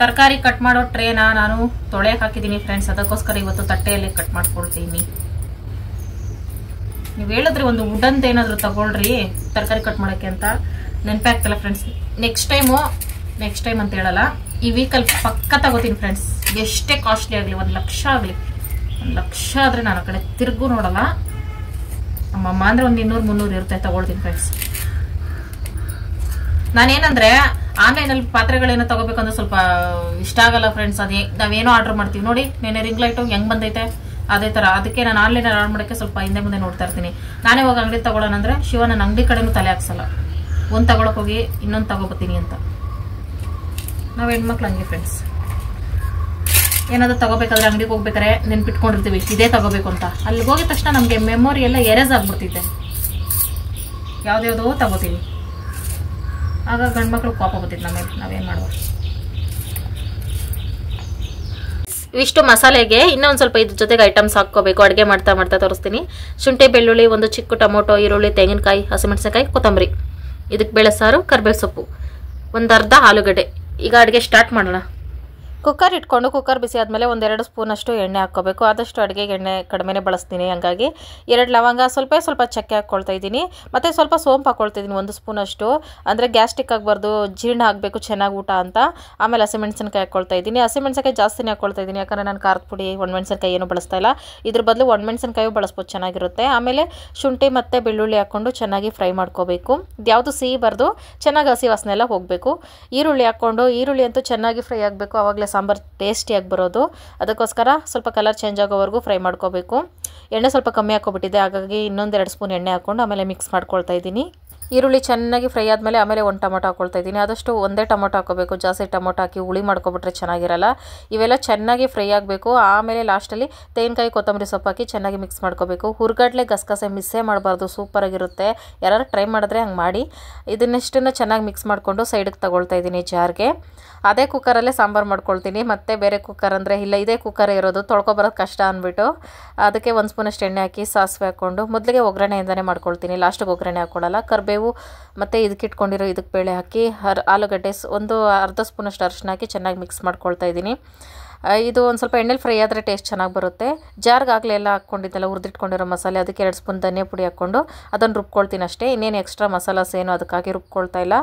ತರಕಾರಿ ಕಟ್ ಮಾಡೋ ಟ್ರೇನ ನಾನು ತೊಳೆಯಕ್ಕೆ ಹಾಕಿದ್ದೀನಿ ಫ್ರೆಂಡ್ಸ್. ಅದಕ್ಕೋಸ್ಕರ ಇವತ್ತು ತಟ್ಟೆಯಲ್ಲೇ ಕಟ್ ಮಾಡ್ಕೊಳ್ತೀನಿ. ನೀವು ಹೇಳಿದ್ರಿ ಒಂದು ವುಡನ್ದು ಏನಾದ್ರು ತಗೊಳ್ರಿ ತರಕಾರಿ ಕಟ್ ಮಾಡೋಕ್ಕೆ ಅಂತ. ನೆನಪೇ ಆಗ್ತಿಲ್ಲ ಫ್ರೆಂಡ್ಸ್. ನೆಕ್ಸ್ಟ್ ಟೈಮ್ ಅಂತ ಹೇಳಲ್ಲ, ಈ ವೀಕಲ್ಲಿ ಪಕ್ಕ ತಗೋತೀನಿ ಫ್ರೆಂಡ್ಸ್. ಎಷ್ಟೇ ಕಾಸ್ಟ್ಲಿ ಆಗಲಿ, 1 ಲಕ್ಷ ಆಗಲಿ, 1 ಲಕ್ಷ ಆದರೆ ನಾನು ಆ ಕಡೆ ತಿರುಗು ನೋಡಲ್ಲ. ನಮ್ಮಮ್ಮ ಅಂದ್ರೆ ಒಂದು 200-300 ಇರುತ್ತೆ, ತಗೊಳ್ತೀನಿ ಫ್ರೆಂಡ್ಸ್. ನಾನೇನಂದ್ರೆ ಆನ್ಲೈನಲ್ಲಿ ಪಾತ್ರೆಗಳೇನೋ ತಗೋಬೇಕಂದ್ರೆ ಸ್ವಲ್ಪ ಇಷ್ಟ ಆಗಲ್ಲ ಫ್ರೆಂಡ್ಸ್. ಅದೇ ನಾವೇನೋ ಆರ್ಡರ್ ಮಾಡ್ತೀವಿ ನೋಡಿ. ನೆನೆ ರಿಂಗ್ ಲೈಟು ಹೆಂಗ್ ಬಂದೈತೆ ಅದೇ ತರ. ಅದಕ್ಕೆ ನಾನು ಆನ್ಲೈನಲ್ಲಿ ಆರ್ಡರ್ ಮಾಡೋಕ್ಕೆ ಸ್ವಲ್ಪ ಹಿಂದೆ ಮುಂದೆ ನೋಡ್ತಾ ಇರ್ತೀನಿ. ನಾನೇ ಹೋಗಿ ಅಂಗಡಿ ತಗೊಳ್ಳೋಣ ಅಂದ್ರೆ ಶಿವ ನನ್ನ ಅಂಗಡಿ ಕಡೆನೂ ತಲೆ ಹಾಕ್ಸಲ್ಲ. ಒಂದು ತಗೊಳಕ್ ಹೋಗಿ ಇನ್ನೊಂದು ತಗೋಬತ್ತೀನಿ ಅಂತ. ನಾವು ಹೆಣ್ಮಕ್ಳು ಹಂಗೆ ಫ್ರೆಂಡ್ಸ್. ಏನಾದ್ರು ತಗೋಬೇಕಾದ್ರೆ ಅಂಗಡಿಗೆ ಹೋಗ್ಬೇಕಾದ್ರೆ ನೆನ್ಪಿಟ್ಕೊಂಡಿರ್ತೀವಿ ಇದೇ ತಗೋಬೇಕು ಅಂತ. ಅಲ್ಲಿಗೆ ಹೋಗಿದ ತಕ್ಷಣ ನಮಗೆ ಮೆಮೊರಿ ಎಲ್ಲ ಎರೇಸ್ ಆಗ್ಬಿಡ್ತೈತೆ. ಯಾವ್ದ್ಯಾವ್ದೋ ತಗೋತೀವಿ. ಆಗ ಗಂಡ್ಮಕ್ಳು ಕೋಪ ಬರ್ತೈತೆ ನಮ್ಮ ಮೇಲೆ. ನಾವೇನ್ ಮಾಡುವ. ಇವಿಷ್ಟು ಮಸಾಲೆಗೆ ಇನ್ನೊಂದು ಸ್ವಲ್ಪ ಇದ್ರ ಜೊತೆಗೆ ಐಟಮ್ಸ್ ಹಾಕ್ಕೋಬೇಕು. ಅಡುಗೆ ಮಾಡ್ತಾ ತೋರಿಸ್ತೀನಿ. ಶುಂಠಿ, ಬೆಳ್ಳುಳ್ಳಿ, ಒಂದು ಚಿಕ್ಕ ಟೊಮೊಟೊ, ಈರುಳ್ಳಿ, ತೆಂಗಿನಕಾಯಿ, ಹಸಿಮೆಣಸಿನಕಾಯಿ, ಕೊತ್ತಂಬರಿ, ಇದಕ್ಕೆ ಬೇಳೆ ಸಾರು, ಕರಿಬೇವು ಸೊಪ್ಪು, ಒಂದು ಅರ್ಧ ಆಲೂಗಡ್ಡೆ. ಈಗ ಅಡುಗೆ ಸ್ಟಾರ್ಟ್ ಮಾಡೋಣ. ಕುಕ್ಕರ್ ಇಟ್ಕೊಂಡು ಕುಕ್ಕರ್ ಬಿಸಿ ಆದಮೇಲೆ 1-2 ಸ್ಪೂನಷ್ಟು ಎಣ್ಣೆ ಹಾಕ್ಕೋಬೇಕು. ಆದಷ್ಟು ಅಡುಗೆಗೆ ಎಣ್ಣೆ ಕಡಿಮೆನೇ ಬಳಸ್ತೀನಿ. ಹಂಗಾಗಿ 2 ಲವಂಗ, ಸ್ವಲ್ಪ ಚಕ್ಕೆ ಹಾಕ್ಕೊಳ್ತಾ ಇದ್ದೀನಿ. ಮತ್ತು ಸ್ವಲ್ಪ ಸೋಂಪು ಹಾಕ್ಕೊಳ್ತಾ ಇದ್ದೀನಿ, 1 ಸ್ಪೂನಷ್ಟು. ಅಂದರೆ ಗ್ಯಾಸ್ಟ್ರಿಕ್ ಆಗಬಾರ್ದು, ಜೀರ್ಣ ಆಗಬೇಕು ಚೆನ್ನಾಗಿ ಊಟ ಅಂತ. ಆಮೇಲೆ ಹಸಿಮೆಣಸಿನಕಾಯಿ ಹಾಕ್ಕೊಳ್ತಾ ಇದ್ದೀನಿ. ಹಸಿಮೆಣಸಿನಕಾಯಿ ಜಾಸ್ತಿನೇ ಹಾಕ್ಕೊಳ್ತಾ ಇದ್ದೀನಿ, ಯಾಕಂದರೆ ನಾನು ಖಾರದ ಪುಡಿ ಒಣಮೆಣಸಿನಕಾಯಿ ಏನು ಬಳಸ್ತಾ ಇಲ್ಲ. ಇದ್ರ ಬದಲು ಒಣಮೆಣಸಿನಕಾಯಿ ಬಳಸ್ಬೋದು, ಚೆನ್ನಾಗಿರುತ್ತೆ. ಆಮೇಲೆ ಶುಂಠಿ ಮತ್ತು ಬೆಳ್ಳುಳ್ಳಿ ಹಾಕ್ಕೊಂಡು ಚೆನ್ನಾಗಿ ಫ್ರೈ ಮಾಡ್ಕೋಬೇಕು. ಯಾವುದು ಸಿಹಿಬಾರ್ದು, ಚೆನ್ನಾಗಿ ಹಸಿ ವಾಸನೆ ಎಲ್ಲ ಹೋಗಬೇಕು. ಈರುಳ್ಳಿ ಹಾಕ್ಕೊಂಡು, ಈರುಳ್ಳಿ ಅಂತೂ ಚೆನ್ನಾಗಿ ಫ್ರೈ ಆಗಬೇಕು, ಆವಾಗಲೇ ಸಾಂಬಾರು ಟೇಸ್ಟಿಯಾಗಿ ಬರೋದು. ಅದಕ್ಕೋಸ್ಕರ ಸ್ವಲ್ಪ ಕಲರ್ ಚೇಂಜ್ ಆಗೋವರೆಗೂ ಫ್ರೈ ಮಾಡ್ಕೋಬೇಕು. ಎಣ್ಣೆ ಸ್ವಲ್ಪ ಕಮ್ಮಿ ಹಾಕ್ಕೊಬಿಟ್ಟಿದೆ, ಹಾಗಾಗಿ ಇನ್ನೊಂದು 2 ಸ್ಪೂನ್ ಎಣ್ಣೆ ಹಾಕ್ಕೊಂಡು ಆಮೇಲೆ ಮಿಕ್ಸ್ ಮಾಡ್ಕೊಳ್ತಾ ಇದ್ದೀನಿ. ಈರುಳ್ಳಿ ಚೆನ್ನಾಗಿ ಫ್ರೈ ಆದಮೇಲೆ ಆಮೇಲೆ 1 ಟೊಮೊಟೊ ಹಾಕ್ಕೊಳ್ತಾ ಇದ್ದೀನಿ. ಆದಷ್ಟು ಒಂದೇ ಟೊಮೊಟೊ ಹಾಕೋಬೇಕು, ಜಾಸ್ತಿ ಟೊಮೊಟೊ ಹಾಕಿ ಹುಳಿ ಮಾಡ್ಕೊಬಿಟ್ರೆ ಚೆನ್ನಾಗಿರಲ್ಲ. ಇವೆಲ್ಲ ಚೆನ್ನಾಗಿ ಫ್ರೈ ಆಗಬೇಕು. ಆಮೇಲೆ ಲಾಸ್ಟಲ್ಲಿ ತೆಂಗಿನಕಾಯಿ, ಕೊತ್ತಂಬರಿ ಸೊಪ್ಪು ಹಾಕಿ ಚೆನ್ನಾಗಿ ಮಿಕ್ಸ್ ಮಾಡ್ಕೋಬೇಕು. ಹುರ್ಗಡ್ಲೆ ಗಸಗಸೆ ಮಿಸ್ಸೇ ಮಾಡಬಾರ್ದು, ಸೂಪರಾಗಿರುತ್ತೆ. ಯಾರು ಟ್ರೈ ಮಾಡಿದ್ರೆ ಹಂಗೆ ಮಾಡಿ. ಇದನ್ನೆಷ್ಟನ್ನು ಚೆನ್ನಾಗಿ ಮಿಕ್ಸ್ ಮಾಡಿಕೊಂಡು ಸೈಡಿಗೆ ತಗೊಳ್ತಾ ಇದ್ದೀನಿ ಜಾರ್ಗೆ. ಅದೇ ಕುಕ್ಕರಲ್ಲೇ ಸಾಂಬಾರು ಮಾಡ್ಕೊಳ್ತೀನಿ. ಮತ್ತು ಬೇರೆ ಕುಕ್ಕರ್ ಅಂದರೆ ಇಲ್ಲ, ಇದೇ ಕುಕ್ಕರೇ ಇರೋದು, ತೊಳ್ಕೊಬರೋದು ಕಷ್ಟ ಅಂದ್ಬಿಟ್ಟು ಅದಕ್ಕೆ 1 ಸ್ಪೂನಷ್ಟು ಎಣ್ಣೆ ಹಾಕಿ ಸಾಸಿವೆ ಹಾಕ್ಕೊಂಡು ಮೊದಲಿಗೆ ಒಗ್ಗರಣೆಯಿಂದನೇ ಮಾಡ್ಕೊಳ್ತೀನಿ, ಲಾಸ್ಟಿಗೆ ಒಗ್ಗರಣೆ ಹಾಕ್ಕೊಳ್ಳಲ್ಲ. ಕರಿಬೇವು ಮತ್ತು ಇದಕ್ಕಿಟ್ಕೊಂಡಿರೋ ಇದಕ್ಕೆ ಬೇಳೆ ಹಾಕಿ ಆಲೂಗಡ್ಡೆ ಒಂದು ಅರ್ಧ ಸ್ಪೂನಷ್ಟು ಅರಿಶಿನ ಹಾಕಿ ಚೆನ್ನಾಗಿ ಮಿಕ್ಸ್ ಮಾಡ್ಕೊಳ್ತಾ ಇದ್ದೀನಿ. ಇದು ಒಂದು ಸ್ವಲ್ಪ ಎಣ್ಣೆಲಿ ಫ್ರೈ ಆದರೆ ಟೇಸ್ಟ್ ಚೆನ್ನಾಗಿ ಬರುತ್ತೆ. ಜಾರ್ಗಾಗಲೇ ಎಲ್ಲ ಹಾಕ್ಕೊಂಡಿದ್ದೆಲ್ಲ ಹುರಿದಿಟ್ಕೊಂಡಿರೋ ಮಸಾಲೆ, ಅದಕ್ಕೆ 2 ಸ್ಪೂನ್ ಧನಿಯಾ ಪುಡಿ ಹಾಕ್ಕೊಂಡು ಅದನ್ನು ರುಬ್ಕೊಳ್ತೀನಿ ಅಷ್ಟೇ. ಇನ್ನೇನು ಎಕ್ಸ್ಟ್ರಾ ಮಸಾಲಾಸ್ ಏನು ಅದಕ್ಕಾಗಿ ರುಬ್ಕೊಳ್ತಾ ಇಲ್ಲ.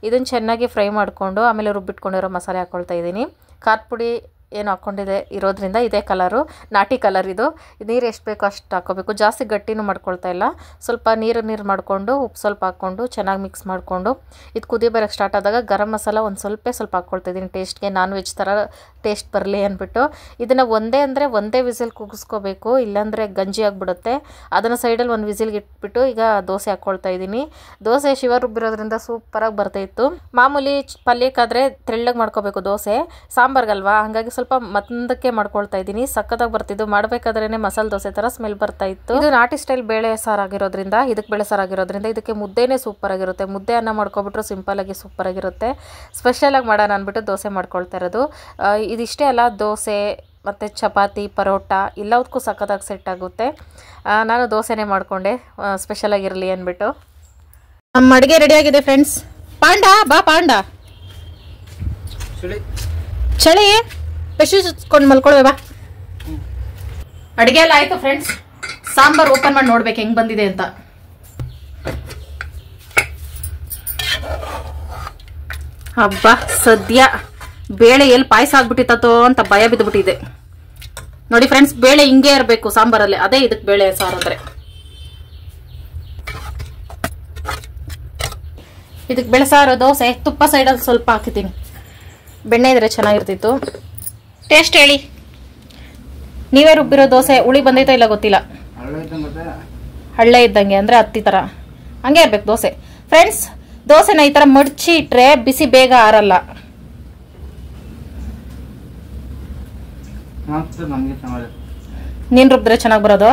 ಇದನ್ನು ಚೆನ್ನಾಗಿ ಫ್ರೈ ಮಾಡಿಕೊಂಡು ಆಮೇಲೆ ರುಬ್ಬಿಟ್ಕೊಂಡಿರೋ ಮಸಾಲೆ ಹಾಕ್ಕೊಳ್ತಾ ಇದ್ದೀನಿ. ಖಾರದ ಪುಡಿ ಏನು ಹಾಕ್ಕೊಂಡಿದೆ ಇರೋದ್ರಿಂದ ಇದೇ ಕಲರು, ನಾಟಿ ಕಲರ್ ಇದು. ನೀರು ಎಷ್ಟು ಬೇಕೋ ಅಷ್ಟು ಹಾಕ್ಕೋಬೇಕು, ಜಾಸ್ತಿ ಗಟ್ಟಿನೂ ಮಾಡ್ಕೊಳ್ತಾ ಇಲ್ಲ. ಸ್ವಲ್ಪ ನೀರು ಮಾಡಿಕೊಂಡು ಉಪ್ಪು ಸ್ವಲ್ಪ ಹಾಕ್ಕೊಂಡು ಚೆನ್ನಾಗಿ ಮಿಕ್ಸ್ ಮಾಡಿಕೊಂಡು ಇದು ಕುದಿ ಬರೋಕ್ಕೆ ಸ್ಟಾರ್ಟ್ ಆದಾಗ ಗರಂ ಮಸಾಲ ಒಂದು ಸ್ವಲ್ಪ ಹಾಕ್ಕೊಳ್ತಾ ಇದ್ದೀನಿ ಟೇಸ್ಟ್ಗೆ, ನಾನ್ ವೆಜ್ ಥರ ಟೇಸ್ಟ್ ಬರಲಿ ಅಂದ್ಬಿಟ್ಟು. ಇದನ್ನು ಒಂದೇ ವಿಸಿಲ್ ಕೂಗಿಸ್ಕೋಬೇಕು, ಇಲ್ಲಾಂದರೆ ಗಂಜಿ ಆಗಿಬಿಡುತ್ತೆ. ಅದನ್ನು ಸೈಡಲ್ಲಿ ಒಂದು ವಿಸಿಲ್ಗೆ ಇಟ್ಬಿಟ್ಟು ಈಗ ದೋಸೆ ಹಾಕ್ಕೊಳ್ತಾ ಇದ್ದೀನಿ. ದೋಸೆ ಶಿವ ರುಬ್ಬಿರೋದ್ರಿಂದ ಸೂಪರಾಗಿ ಬರ್ತಾಯಿತ್ತು. ಮಾಮೂಲಿ ಪಲ್ಯಕ್ಕಾದರೆ ತೆಳ್ಳಗೆ ಮಾಡ್ಕೋಬೇಕು ದೋಸೆ, ಸಾಂಬಾರ್ಗಲ್ವಾ, ಹಾಗಾಗಿ ಸ್ವಲ್ಪ ಮಂದಕ್ಕೆ ಮಾಡ್ಕೊಳ್ತಾ ಇದ್ದೀನಿ. ಸಕ್ಕತ್ತಾಗಿ ಬರ್ತಿದ್ದು, ಮಾಡಬೇಕಾದ್ರೇ ಮಸಾಲೆ ದೋಸೆ ಥರ ಸ್ಮೆಲ್ ಬರ್ತಾ ಇತ್ತು. ಇದು ನಾಟಿ ಸ್ಟೈಲ್ ಬೇಳೆ ಸಾರಾಗಿರೋದ್ರಿಂದ, ಇದಕ್ಕೆ ಬೇಳೆ ಸಾರಾಗಿರೋದ್ರಿಂದ ಇದಕ್ಕೆ ಮುದ್ದೆನೇ ಸೂಪರ್ ಆಗಿರುತ್ತೆ. ಮುದ್ದೆ ಅನ್ನ ಮಾಡ್ಕೊಬಿಟ್ರು ಸಿಂಪಲಾಗಿ ಸೂಪರ್ ಆಗಿರುತ್ತೆ. ಸ್ಪೆಷಲಾಗಿ ಮಾಡೋಣ ಅಂದ್ಬಿಟ್ಟು ದೋಸೆ ಮಾಡ್ಕೊಳ್ತಾ ಇರೋದು. ಇದಿಷ್ಟೇ ಅಲ್ಲ, ದೋಸೆ ಮತ್ತು ಚಪಾತಿ, ಪರೋಟ ಎಲ್ಲದಕ್ಕೂ ಸಕ್ಕತ್ತಾಗಿ ಸೆಟ್ ಆಗುತ್ತೆ. ನಾನು ದೋಸೆನೇ ಮಾಡಿಕೊಂಡೆ ಸ್ಪೆಷಲಾಗಿರಲಿ ಅಂದ್ಬಿಟ್ಟು. ನಮ್ಮ ಅಡುಗೆ ರೆಡಿಯಾಗಿದೆ ಫ್ರೆಂಡ್ಸ್. ಪಾಂಡ ಬಾ, ಪಾಂಡ ಚಳಿ ಬೆಡ್ಶೀಟ್ಸ್ಕೊಂಡು ಮಲ್ಕೊಳ್ವೆ ಬಾ. ಅಡುಗೆ ಎಲ್ಲ ಆಯಿತು ಫ್ರೆಂಡ್ಸ್. ಸಾಂಬಾರು ಓಪನ್ ಮಾಡಿ ನೋಡ್ಬೇಕು ಹೆಂಗೆ ಬಂದಿದೆ ಅಂತ. ಹಬ್ಬ ಸದ್ಯ ಬೇಳೆ ಎಲ್ಲಿ ಪಾಯಸ ಆಗ್ಬಿಟ್ಟಿತ್ತೋ ಅಂತ ಭಯ ಬಿದ್ದುಬಿಟ್ಟಿದೆ ನೋಡಿ ಫ್ರೆಂಡ್ಸ್. ಬೇಳೆ ಹಿಂಗೆ ಇರಬೇಕು ಸಾಂಬಾರಲ್ಲಿ, ಅದೇ ಇದಕ್ಕೆ ಬೇಳೆ ಸಾರು ಅಂದ್ರೆ. ಇದಕ್ಕೆ ಬೇಳೆ ಸಾರು, ದೋಸೆ, ತುಪ್ಪ ಸೈಡಲ್ಲಿ ಸ್ವಲ್ಪ ಹಾಕಿದ್ದೀನಿ. ಬೆಣ್ಣೆ ಇದ್ರೆ ಚೆನ್ನಾಗಿರ್ತಿತ್ತು. ಟೇಸ್ಟ್ ಹೇಳಿ, ನೀವೇ ರುಬ್ಬಿರೋ ದೋಸೆ ಹುಳಿ ಬಂದೈತಾ ಇಲ್ಲ ಗೊತ್ತಿಲ್ಲ. ಹಳ್ಳೆ ಇದ್ದಂಗೆ ಅಂದ್ರೆ ಹತ್ತಿ ತರ ಹಂಗೆ ಇರ್ಬೇಕು ದೋಸೆ ಫ್ರೆಂಡ್ಸ್. ದೋಸೆನ ಈ ತರ ಮಡ್ಚಿ ಇಟ್ರೆ ಬಿಸಿ ಬೇಗ ಆರಲ್ಲ. ನೀನ್ ರುಬ್ಬಿದ್ರೆ ಚೆನ್ನಾಗಿ ಬರೋದು.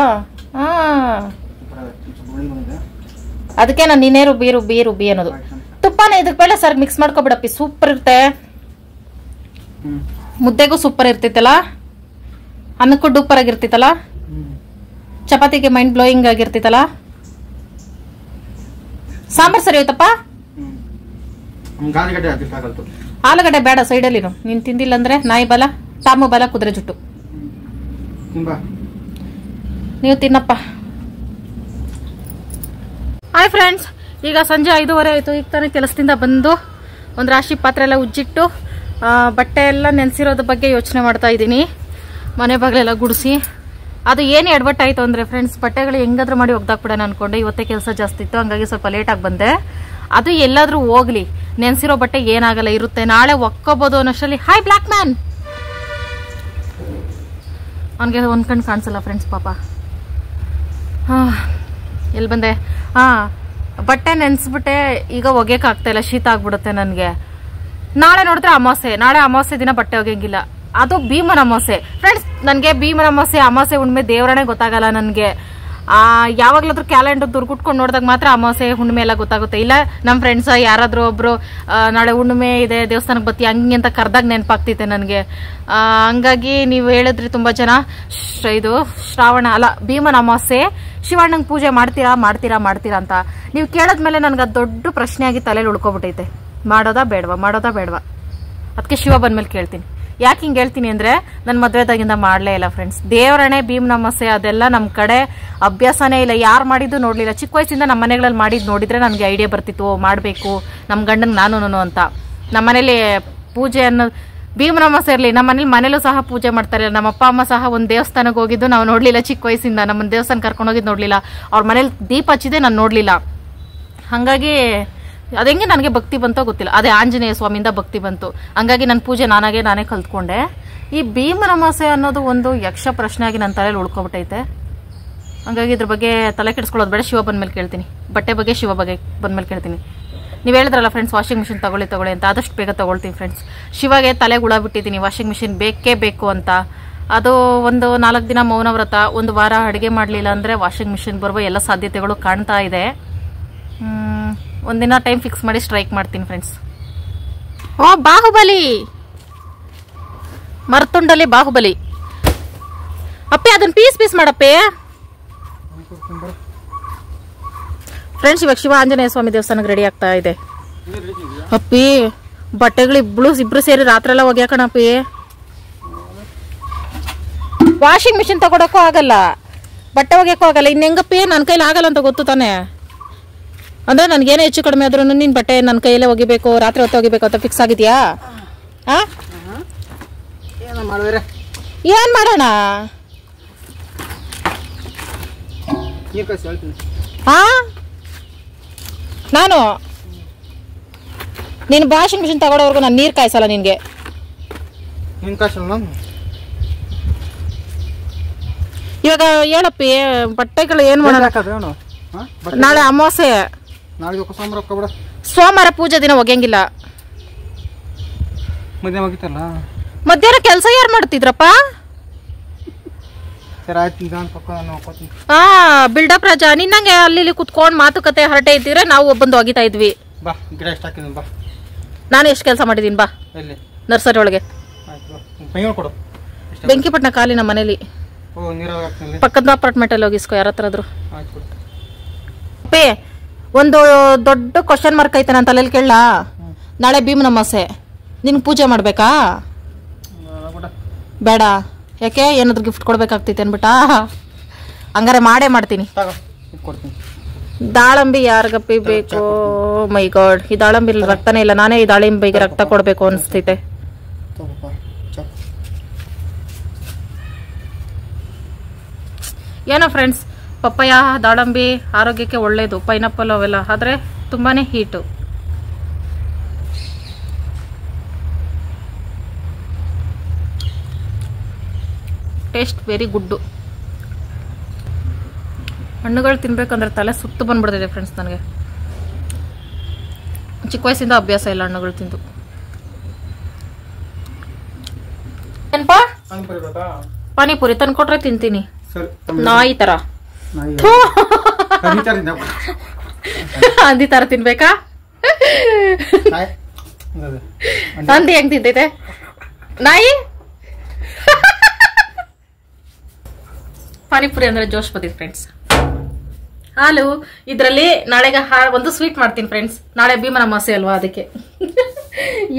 ಅದಕ್ಕೆ ನಾನು ನೀನೇ ರುಬ್ಬಿ ಅನ್ನೋದು. ತುಪ್ಪನ ಇದಕ್ಕೆ ಬೇಳೆ ಸರ್ ಮಿಕ್ಸ್ ಮಾಡ್ಕೊಬಿಡಪ್ಪಿ, ಸೂಪರ್ ಇರುತ್ತೆ. ಮುದ್ದೆಗೂ ಸೂಪರ್ ಇರ್ತಿತ್ತಲ್ಲ, ಅನ್ನಕ್ಕೂ ಡೂಪರ್ ಆಗಿರ್ತಿತ್ತಲ್ಲ, ಚಪಾತಿಗೆ ಮೈಂಡ್ ಬ್ಲೋಯಿಂಗ್ ಆಗಿರ್ತಿತ್ತಲ್ಲ. ಸಾಂಬಾರ್ ಸರಿ ಹೋಯ್ತಪ್ಪ. ಆಲೂಗಡ್ಡೆ ಬೇಡ ಸೈಡಲ್ಲಿ, ನೀನ್ ತಿಂದಿಲ್ಲ ಅಂದ್ರೆ ನಾಯಿ ಬಲ, ತಾಮು ಬಲ, ಕುದುರೆ ಜುಟ್ಟು. ನೀವು ತಿನ್ನಪ್ಪ. ಹಾಯ್ ಫ್ರೆಂಡ್ಸ್, ಈಗ ಸಂಜೆ 5:30 ಆಯಿತು. ಈಗ ತಾನೇ ಕೆಲಸದಿಂದ ಬಂದು ಒಂದು ರಾಶಿ ಪಾತ್ರೆ ಎಲ್ಲ ಉಜ್ಜಿಟ್ಟು ಬಟ್ಟೆ ಎಲ್ಲ ನೆನೆಸಿರೋದ್ರ ಬಗ್ಗೆ ಯೋಚನೆ ಮಾಡ್ತಾ ಇದ್ದೀನಿ. ಮನೆ ಬಾಗಿಲೆಲ್ಲ ಗುಡಿಸಿ ಅದು ಏನು ಎಡವಟ್ಟಾಯಿತು ಅಂದರೆ ಫ್ರೆಂಡ್ಸ್, ಬಟ್ಟೆಗಳು ಹೆಂಗಾದ್ರೂ ಮಾಡಿ ಒಗ್ದಾಕ್ಬಿಡೋಣ ಅನ್ಕೊಂಡೆ. ಇವತ್ತೇ ಕೆಲಸ ಜಾಸ್ತಿ ಇತ್ತು, ಹಂಗಾಗಿ ಸ್ವಲ್ಪ ಲೇಟಾಗಿ ಬಂದೆ. ಅದು ಎಲ್ಲಾದ್ರೂ ಹೋಗ್ಲಿ, ನೆನೆಸಿರೋ ಬಟ್ಟೆ ಏನಾಗಲ್ಲ, ಇರುತ್ತೆ, ನಾಳೆ ಒಕ್ಕೋಬೋದು ಅನ್ನೋಷ್ಟರಲ್ಲಿ. ಹಾಯ್ ಬ್ಲ್ಯಾಕ್ ಮ್ಯಾನ್, ಅವನಿಗೆ ಒಂದು ಕಣ್ಣು ಕಾಣಿಸಲ್ಲ ಫ್ರೆಂಡ್ಸ್ ಪಾಪ. ಎಲ್ಲಿ ಬಂದೆ? ಬಟ್ಟೆ ನೆನೆಸ್ಬಿಟ್ಟೆ, ಈಗ ಒಗೆಯೋಕ್ಕಾಗ್ತಾಯಿಲ್ಲ, ಶೀತ ಆಗ್ಬಿಡುತ್ತೆ ನನಗೆ. ನಾಳೆ ನೋಡಿದ್ರೆ ಅಮಾವಾಸ್ಯೆ, ನಾಳೆ ಅಮಾವಾಸ್ಯೆ ದಿನ ಬಟ್ಟೆ ಒಗೆಯಂಗಿಲ್ಲ. ಅದು ಭೀಮನ ಅಮಾವಾಸ್ಯೆ ಫ್ರೆಂಡ್ಸ್. ನನಗೆ ಭೀಮನ ಅಮಾವಾಸ್ಯೆ ಹುಣ್ಣಿಮೆ ದೇವರನೇ ಗೊತ್ತಾಗಲ್ಲ ನನಗೆ. ಯಾವಾಗ್ಲಾದ್ರೂ ಕ್ಯಾಲೆಂಡರ್ ದುರ್ಗುಟ್ಕೊಂಡು ನೋಡಿದಾಗ ಮಾತ್ರ ಅಮಾವಾಸ್ಯೆ ಹುಣ್ಣಿಮೆ ಎಲ್ಲ ಗೊತ್ತಾಗುತ್ತೆ. ಇಲ್ಲ ನಮ್ಮ ಫ್ರೆಂಡ್ಸ್ ಯಾರಾದ್ರೂ ಒಬ್ರು ನಾಳೆ ಹುಣ್ಣಿಮೆ ಇದೆ ದೇವಸ್ಥಾನಕ್ಕೆ ಬತ್ತಿ ಹಂಗೆ ಅಂತ ಕರೆದಾಗ ನೆನಪಾಗ್ತೈತೆ ನನಗೆ. ಹಂಗಾಗಿ ನೀವು ಹೇಳಿದ್ರಿ ತುಂಬ ಜನ, ಇದು ಶ್ರಾವಣ ಅಲ್ಲ ಭೀಮನ ಅಮಾವಾಸ್ಯೆ ಶಿವಣ್ಣಂಗೆ ಪೂಜೆ ಮಾಡ್ತೀರಾ ಅಂತ ನೀವು ಕೇಳಿದ್ಮೇಲೆ ನನಗೆ ಅದು ದೊಡ್ಡ ಪ್ರಶ್ನೆಯಾಗಿ ತಲೆಯಲ್ಲಿ ಉಳ್ಕೊಬಿಟ್ಟೈತೆ. ಮಾಡೋದಾ ಬೇಡವಾ? ಅದಕ್ಕೆ ಶಿವ ಬಂದ್ಮೇಲೆ ಕೇಳ್ತೀನಿ. ಯಾಕೆ ಹಿಂಗೆ ಹೇಳ್ತೀನಿ ಅಂದರೆ, ನನ್ನ ಮದುವೆದಾಗಿಂದ ಮಾಡಲೇ ಇಲ್ಲ ಫ್ರೆಂಡ್ಸ್. ದೇವರಣೆ ಭೀಮನ ಅಮಾವಾಸ್ಯೆ ಅದೆಲ್ಲ ನಮ್ಮ ಕಡೆ ಅಭ್ಯಾಸನೇ ಇಲ್ಲ, ಯಾರು ಮಾಡಿದ್ದು ನೋಡಲಿಲ್ಲ. ಚಿಕ್ಕ ವಯಸ್ಸಿಂದ ನಮ್ಮ ಮನೆಗಳಲ್ಲಿ ಮಾಡಿದ್ದು ನೋಡಿದರೆ ನನಗೆ ಐಡಿಯಾ ಬರ್ತಿತ್ತು, ಮಾಡಬೇಕು ನಮ್ಮ ಗಂಡನಿಗೆ ನಾನು ಅಂತ. ನಮ್ಮ ಮನೇಲಿ ಪೂಜೆ ಅನ್ನೋದು ಭೀಮನ ಅಮಾವಾಸ್ಯೆ ಇರಲಿ, ನಮ್ಮ ಮನೇಲೂ ಸಹ ಪೂಜೆ ಮಾಡ್ತಾರೆ. ನಮ್ಮ ಅಪ್ಪ ಅಮ್ಮ ಸಹ ಒಂದು ದೇವಸ್ಥಾನಕ್ಕೆ ಹೋಗಿದ್ದು ನಾವು ನೋಡಲಿಲ್ಲ. ಚಿಕ್ಕ ವಯಸ್ಸಿಂದ ನಮ್ಮನ್ನು ದೇವಸ್ಥಾನ ಕರ್ಕೊಂಡು ಹೋಗಿದ್ದು ನೋಡಲಿಲ್ಲ. ಅವ್ರ ಮನೇಲಿ ದೀಪ ಹಚ್ಚಿದೆ ನಾನು ನೋಡಲಿಲ್ಲ. ಹಾಗಾಗಿ ಅದೆಂಗೆ ನನಗೆ ಭಕ್ತಿ ಬಂತೋ ಗೊತ್ತಿಲ್ಲ, ಅದೇ ಆಂಜನೇಯ ಸ್ವಾಮಿಯಿಂದ ಭಕ್ತಿ ಬಂತು. ಹಂಗಾಗಿ ನನ್ನ ಪೂಜೆ ನಾನೇ ಕಲ್ತ್ಕೊಂಡೆ. ಈ ಭೀಮನ ಅಮಾವಾಸ್ಯೆ ಅನ್ನೋದು ಒಂದು ಯಕ್ಷ ಪ್ರಶ್ನೆಯಾಗಿ ನನ್ನ ತಲೆಯಲ್ಲಿ ಉಳ್ಕೊಬಿಟ್ಟೈತೆ. ಹಂಗಾಗಿ ಇದ್ರ ಬಗ್ಗೆ ತಲೆ ಕೆಡಿಸ್ಕೊಳ್ಳೋದು ಬೇಡ, ಶಿವ ಬಂದ್ಮೇಲೆ ಕೇಳ್ತೀನಿ. ಬಟ್ಟೆ ಬಗ್ಗೆ ಶಿವ ಬಗ್ಗೆ ಬಂದ್ಮೇಲೆ ಕೇಳ್ತೀನಿ. ನೀವು ಹೇಳಿದ್ರಲ್ಲ ಫ್ರೆಂಡ್ಸ್ ವಾಷಿಂಗ್ ಮಿಷಿನ್ ತಗೊಳ್ಳಿ ಅಂತ, ಆದಷ್ಟು ಬೇಗ ತೊಗೊಳ್ತೀನಿ ಫ್ರೆಂಡ್ಸ್. ಶಿವಾಗೆ ತಲೆಗೆ ಹುಳ ಬಿಟ್ಟಿದ್ದೀನಿ, ವಾಷಿಂಗ್ ಮಿಷಿನ್ ಬೇಕೇ ಬೇಕು ಅಂತ. ಅದು ಒಂದು 4 ದಿನ ಮೌನ ವ್ರತ, ಒಂದು ವಾರ ಅಡುಗೆ ಮಾಡಲಿಲ್ಲ ಅಂದರೆ ವಾಷಿಂಗ್ ಮಿಷಿನ್ ಬರುವ ಎಲ್ಲ ಸಾಧ್ಯತೆಗಳು ಕಾಣ್ತಾ ಇದೆ. ಒಂದಿನ ಟೈಮ್ ಫಿಕ್ಸ್ ಮಾಡಿ ಸ್ಟ್ರೈಕ್ ಮಾಡ್ತೀನಿ ಫ್ರೆಂಡ್ಸ್. ಬಾಹುಬಲಿ ಮರ್ತುಂಡಲಿ ಬಾಹುಬಲಿ ಅಪ್ಪಿ, ಅದನ್ನ ಪೀಸ್ ಮಾಡಪ್ಪಿ ಫ್ರೆಂಡ್ಸ್. ಇವಾಗ ಶಿವ ಆಂಜನೇಯ ಸ್ವಾಮಿ ದೇವಸ್ಥಾನಕ್ಕೆ ರೆಡಿ ಆಗ್ತಾ ಇದೆ ಅಪ್ಪಿ. ಬಟ್ಟೆಗಳು ಇಬ್ರು ಸೇರಿ ರಾತ್ರಿ ಎಲ್ಲ ಒಗ್ಯಾಕಣಪ್ಪಿ. ವಾಷಿಂಗ್ ಮಿಷಿನ್ ತಗೊಳಕ್ಕೂ ಆಗಲ್ಲ, ಬಟ್ಟೆ ಒಗ್ಯಕ್ಕೂ ಆಗಲ್ಲ. ಹೆಂಗಪ್ಪಿ ನನ್ನ ಕೈಲಿ ಆಗಲ್ಲ ಅಂತ ಗೊತ್ತು ತಾನೆ. ಅಂದ್ರೆ ನನಗೇನೇ ಹೆಚ್ಚು ಕಡಿಮೆ ಆದ್ರೂ ನಿನ್ನ ಬಟ್ಟೆ ನನ್ನ ಕೈಯಲ್ಲೇ ಒಗಿಬೇಕು, ರಾತ್ರಿ ಹೊತ್ತು ಒಗಿಬೇಕು ಅಂತ ಫಿಕ್ಸ್ ಆಗಿದೆಯಾ? ಮಾಡಿದ್ರೆ ಏನ್ ಮಾಡೋಣ? ನೀರು ಕಾಯಿಸಿ ಹೇಳ್ತೀನಿ. ಹಾ, ನಾನು ನೀನು ವಾಷಿಂಗ್ ಮಿಷಿನ್ ತಗೊಳೋವರೆಗೂ ನಾನು ನೀರು ಕಾಯಿಸಲ್ಲ ನಿನ್ಗೆ. ನೀನು ಕಾಯಿಸಲ್ಲ. ಇವಾಗ ಹೇಳಪ್ಪಿ, ಬಟ್ಟೆಗಳು ಏನ್ ಮಾಡೋಣ? ನಾಳೆ ಅಮಾವಾಸ್ಯೆ, ನಾಳೆ ಸೋಮವಾರ ಸೋಮವಾರ ಪೂಜೆ ದಿನ ಒಗೆಯಂಗಿಲ್ಲ. ಮಧ್ಯಾಹ್ನ ಹೋಗಿತ್ತಲ್ಲ, ಮಧ್ಯಾಹ್ನ ಕೆಲಸ ಯಾರು ಮಾಡ್ತಿದ್ರಪ್ಪ? ಸರಿ ಆಯ್ತು, ಹಾ, ಬಿಲ್ಡಪ್ ರಾಜ ನಿನ್ನಂಗೆ ಅಲ್ಲಿ ಕುತ್ಕೊಂಡು ಮಾತುಕತೆ ಹರಟೆ ಇದ್ದಿದ್ರೆ ನಾವು ಒಬ್ಬಂದು ಒಗಿತಾ ಇದ್ವಿ. ಬಾ, ಗಿಡ ಎಷ್ಟು ಹಾಕಿದ್ದೀನಿ ಬಾ. ನಾನು ಎಷ್ಟು ಕೆಲಸ ಮಾಡಿದೀನಿ ಬಾ. ಎಲ್ಲಿ? ನರ್ಸರಿ ಒಳಗೆ. ಕೊಡು. ಬೆಂಕಿಪಟ್ಟಣ ಖಾಲಿ ನಮ್ಮ ಮನೇಲಿ. ಪಕ್ಕದ ಅಪಾರ್ಟ್ಮೆಂಟ್ ಅಲ್ಲಿ ಹೋಗಿಸ್ಕೊ ಯಾರ ಹತ್ರ ಆದ್ರೂ. ಒಂದು ದೊಡ್ಡ ಕ್ವಶನ್ ಮಾರ್ಕ್ ಐತೆ ನನ್ನ ತಲೆಯಲ್ಲಿ ಕೇಳಲ್ಲ. ನಾಳೆ ಭೀಮನ ಅಮಾವಾಸ್ಯೆ, ನಿನ್ ಪೂಜೆ ಮಾಡ್ಬೇಕಾ? ಬೇಡ, ಯಾಕೆ? ಏನಾದ್ರು ಗಿಫ್ಟ್ ಕೊಡ್ಬೇಕಾಗ್ತೈತೆ ಅನ್ಬಿಟ್ಟ? ಹಂಗಾರೆ ಮಾಡೇ ಮಾಡ್ತೀನಿ. ದಾಳಂಬಿ ಯಾರಿಗಪ್ಪಿ ಬೇಕು? ಮೈ ಗಾಡ್, ಈ ದಾಳಂಬಿ ರಕ್ತನೇ ಇಲ್ಲ. ನಾನೇ ಈ ದಾಳಿಂಬಿಗೆ ರಕ್ತ ಕೊಡ್ಬೇಕು ಅನಿಸ್ತೈತೆ. ಏನೋ ಫ್ರೆಂಡ್ಸ್, ಪಪ್ಪಾಯ, ದಾಳಂಬಿ ಆರೋಗ್ಯಕ್ಕೆ ಒಳ್ಳೇದು, ಪೈನಾಪಲ್ ಅವೆಲ್ಲ, ಆದರೆ ತುಂಬಾನೇ ಹೀಟು. ಟೇಸ್ಟ್ ವೆರಿ ಗುಡ್ಡು. ಹಣ್ಣುಗಳು ತಿನ್ಬೇಕಂದ್ರೆ ತಲೆ ಸುತ್ತು ಬಂದ್ಬಿಡ್ತಿದೆ ಫ್ರೆಂಡ್ಸ್. ನನಗೆ ಚಿಕ್ಕ ವಯಸ್ಸಿಂದ ಅಭ್ಯಾಸ ಇಲ್ಲ ಹಣ್ಣುಗಳು ತಿಂದು. ಏನಪ್ಪಾ? ಪಾನಿಪುರಿ ತಂದ್ಕೊಟ್ರೆ ತಿಂತೀನಿ. ನಾಯಿ ತರ, ಹಂದಿ ತರ ತಿನ್ಬೇಕಾ? ಹಂದಿ ಹೆಂಗ್ ತಿಂತೈತೆ? ನಾಯಿ. ಪಾನಿಪುರಿ ಅಂದ್ರೆ ಜೋಶ್ ಬಂದಿದೆ ಫ್ರೆಂಡ್ಸ್. ಹಾಲು ಇದ್ರಲ್ಲಿ ನಾಳೆಗೆ ಒಂದು ಸ್ವೀಟ್ ಮಾಡ್ತೀನಿ ಫ್ರೆಂಡ್ಸ್. ನಾಳೆ ಭೀಮನ ಅಮಾವಾಸ್ಯೆ ಅಲ್ವಾ, ಅದಕ್ಕೆ.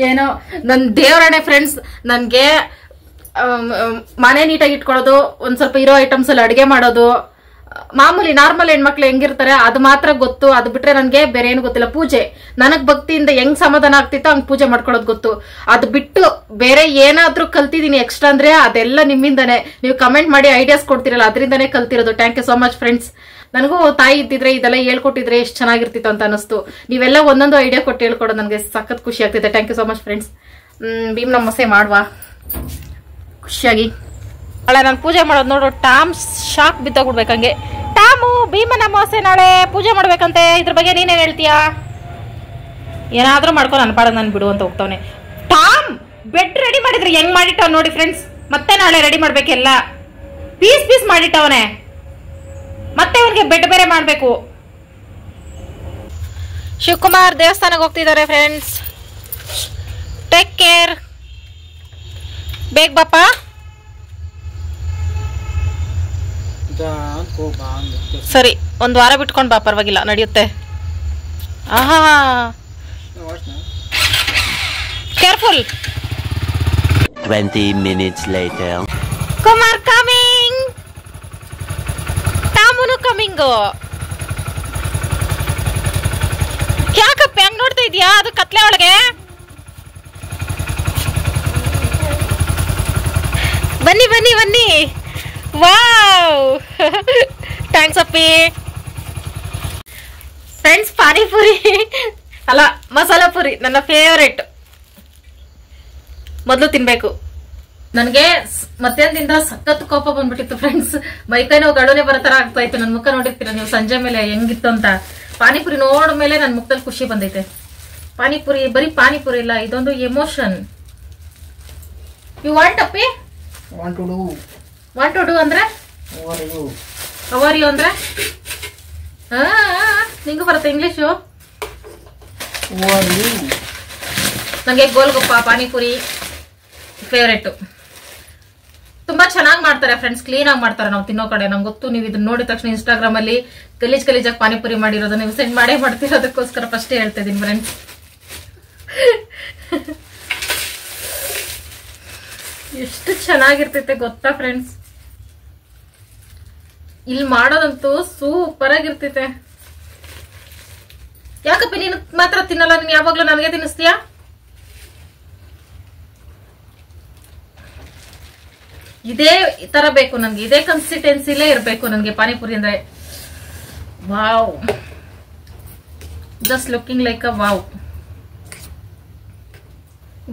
ಏನೋ ನನ್ ದೇವರಣೆ ಫ್ರೆಂಡ್ಸ್. ನನ್ಗೆ ಮನೆ ನೀಟಾಗಿ ಇಟ್ಕೊಳ್ಳೋದು, ಒಂದ್ ಸ್ವಲ್ಪ ಇರೋ ಐಟಮ್ಸ್ ಅಲ್ಲಿ ಅಡಿಗೆ ಮಾಡೋದು, ಮಾಮೂಲಿ ನಾರ್ಮಲ್ ಹೆಣ್ಮಕ್ಳು ಹೆಂಗಿರ್ತಾರೆ ಅದು ಮಾತ್ರ ಗೊತ್ತು. ಅದು ಬಿಟ್ರೆ ನನ್ಗೆ ಬೇರೆ ಏನು ಗೊತ್ತಿಲ್ಲ. ಪೂಜೆ ನನಗ್ ಭಕ್ತಿಯಿಂದ ಹೆಂಗ್ ಸಮಾಧಾನ ಆಗ್ತಿತ್ತೋ ಹಂಗ್ ಪೂಜೆ ಮಾಡ್ಕೊಳ್ಳೋದು ಗೊತ್ತು. ಅದು ಬಿಟ್ಟು ಬೇರೆ ಏನಾದ್ರೂ ಕಲ್ತಿದೀನಿ ಎಕ್ಸ್ಟ್ರಾ ಅಂದ್ರೆ ಅದೆಲ್ಲ ನಿಮ್ಮಿಂದಾನೆ. ನೀವು ಕಮೆಂಟ್ ಮಾಡಿ ಐಡಿಯಾಸ್ ಕೊಡ್ತಿರಲ್ಲ, ಅದರಿಂದಾನೇ ಕಲ್ತಿರೋದು. Thank you so much friends. ನನಗೂ ತಾಯಿ ಇದ್ದಿದ್ರೆ ಇದೆಲ್ಲ ಹೇಳ್ಕೊಟ್ಟಿದ್ರೆ ಎಷ್ಟು ಚೆನ್ನಾಗಿರ್ತಿತ್ತು ಅಂತ ಅನಿಸ್ತು. ನೀವೆಲ್ಲ ಒಂದೊಂದು ಐಡಿಯಾ ಕೊಟ್ಟು ಹೇಳ್ಕೊಡೋದು ನನಗೆ ಸಖತ್ ಖುಷಿ ಆಗ್ತಿದೆ. Thank you so much friends. ಭೀಮನ ಅಮಾವಾಸ್ಯೆ ಮಾಡುವ ಖುಷಿಯಾಗಿ. ನಾಳೆ ನಾನು ಪೂಜೆ ಮಾಡೋದು ನೋಡು, ಟಾಮ್ ಶಾಕ್ ಬಿದ್ದೋಗ್ಬಿಡ್ಬೇಕಂಗೆ. ಟಾಮು, ಭೀಮನ ಅಮಾವಾಸ್ಯೆ ನಾಳೆ ಪೂಜೆ ಮಾಡ್ಬೇಕಂತೆ, ಇದ್ರ ಬಗ್ಗೆ ನೀನೇನ್ ಹೇಳ್ತೀಯಾ? ಏನಾದ್ರೂ ಮಾಡ್ಕೊ, ನನ್ನ ಪಾಡ ನಾನು ಬಿಡು ಅಂತ ಹೋಗ್ತಾವನೆ. ಟಾಮ್, ಬೆಡ್ ರೆಡಿ ಮಾಡಿದ್ರೆ ಹೆಂಗ್ ಮಾಡಿಟ್ಟವ್ ನೋಡಿ ಫ್ರೆಂಡ್ಸ್. ಮತ್ತೆ ನಾಳೆ ರೆಡಿ ಮಾಡ್ಬೇಕೆಲ್ಲ, ಪೀಸ್ ಪೀಸ್ ಮಾಡಿಟ್ಟವನೆ. ಮತ್ತೆ ಇವ್ರಿಗೆ ಬೆಡ್ ಬೇರೆ ಮಾಡ್ಬೇಕು. ಶಿವಕುಮಾರ್ ದೇವಸ್ಥಾನಕ್ಕೆ ಹೋಗ್ತಿದ್ದಾರೆ ಫ್ರೆಂಡ್ಸ್. Take care. ಬೇಗ ಬಾಪ. ಸರಿ, ಒಂದು ವಾರ ಬಿಟ್ಕೊಂಡು ಬಾ, ಪರವಾಗಿಲ್ಲ, ನಡೆಯುತ್ತೆ. ಆಹಾ, careful. 20 minutes later. Kumar coming. ಟಾಮುನು ಕಮಿಂಗ್. ಯಾಕಪ್ಪ ಹೆಂಗ್ ನೋಡ್ತಾ ಇದೀಯಾ? ಅದು ಕತ್ಲೆ ಒಳಗೆ. ಬನ್ನಿ ಬನ್ನಿ ಬನ್ನಿ. ವಾವ್, ಥ್ಯಾಂಕ್ಸ್ ಅಪ್ಪಿ. ಫ್ರೆಂಡ್ಸ್, ಪಾನಿಪುರಿ ಅಲ್ಲ, ಮಸಾಲಾ ಪುರಿ ನನ್ನ ಫೇವರೇಟ್. ಮೊದಲು ತಿನ್ಬೇಕು. ನನಗೆ ಮಧ್ಯಾಹ್ನದಿಂದ ಸಖತ್ ಕೋಪ ಬಂದ್ಬಿಟ್ಟಿತ್ತು ಫ್ರೆಂಡ್ಸ್. ಮೈಕೈ ನೋವು ಗಳುನೆ ಬರೋ ತರ ಆಗ್ತಾ ಇತ್ತು. ನನ್ನ ಮುಖ ನೋಡಿರ್ತೀರ ನೀವು ಸಂಜೆ ಮೇಲೆ ಹೆಂಗಿತ್ತು ಅಂತ. ಪಾನಿಪುರಿ ನೋಡ್ಮೇಲೆ ನನ್ನ ಮುಖದಲ್ಲಿ ಖುಷಿ ಬಂದೈತೆ. ಪಾನಿಪುರಿ ಬರೀ ಪಾನಿಪುರಿ ಇಲ್ಲ, ಇದೊಂದು ಎಮೋಷನ್. ಯು ವಾಂಟ್ ಅಪ್ಪಿ? ವಾಂಟ್ ಟು ಡೂ ಅಂದ್ರೆ ಅವರ್ ಯು ಅಂದ್ರೆ ನಿಂಗೂ ಬರುತ್ತೆ ಇಂಗ್ಲಿಷು. ನಂಗೆ ಗೋಲ್ಗಪ್ಪ ಪಾನಿಪುರಿ ಫೇವ್ರೇಟ್. ತುಂಬಾ ಚೆನ್ನಾಗಿ ಮಾಡ್ತಾರೆ ಫ್ರೆಂಡ್ಸ್, ಕ್ಲೀನ್ ಆಗಿ ಮಾಡ್ತಾರೆ. ನಾವು ತಿನ್ನೋ ಕಡೆ ನಂಗೆ ಗೊತ್ತು. ನೀವು ಇದನ್ನ ನೋಡಿದ ತಕ್ಷಣ ಇನ್ಸ್ಟಾಗ್ರಾಮ್ ಅಲ್ಲಿ ಗಲೀಜಾಗಿ ಪಾನಿಪುರಿ ಮಾಡಿರೋದು ನೀವು ಸೆಂಡ್ ಮಾಡೇ ಮಾಡ್ತಿರೋದಕ್ಕೋಸ್ಕರ ಫಸ್ಟ್ ಹೇಳ್ತಾ ಇದೀನಿ ಫ್ರೆಂಡ್ಸ್. ಎಷ್ಟು ಚೆನ್ನಾಗಿರ್ತೈತೆ ಗೊತ್ತಾ ಫ್ರೆಂಡ್ಸ್. ಇಲ್ಲಿ ಮಾಡೋದಂತೂ ಸೂಪರ್ ಆಗಿರ್ತೈತೆ. ಯಾಕಪ್ಪ ನೀನು ಮಾತ್ರ ತಿನ್ನಲ್ಲ? ನೀನು ಯಾವಾಗ್ಲೂ ನನಗೆ ತಿನ್ನಿಸ್ತೀಯಾ? ಇದೇ ತರ ಬೇಕು ನನ್ಗೆ, ಇದೇ ಕನ್ಸಿಸ್ಟೆನ್ಸಿಲೇ ಇರ್ಬೇಕು ನನ್ಗೆ ಪಾನಿಪುರಿ ಅಂದ್ರೆ. Wow, just looking like a wow.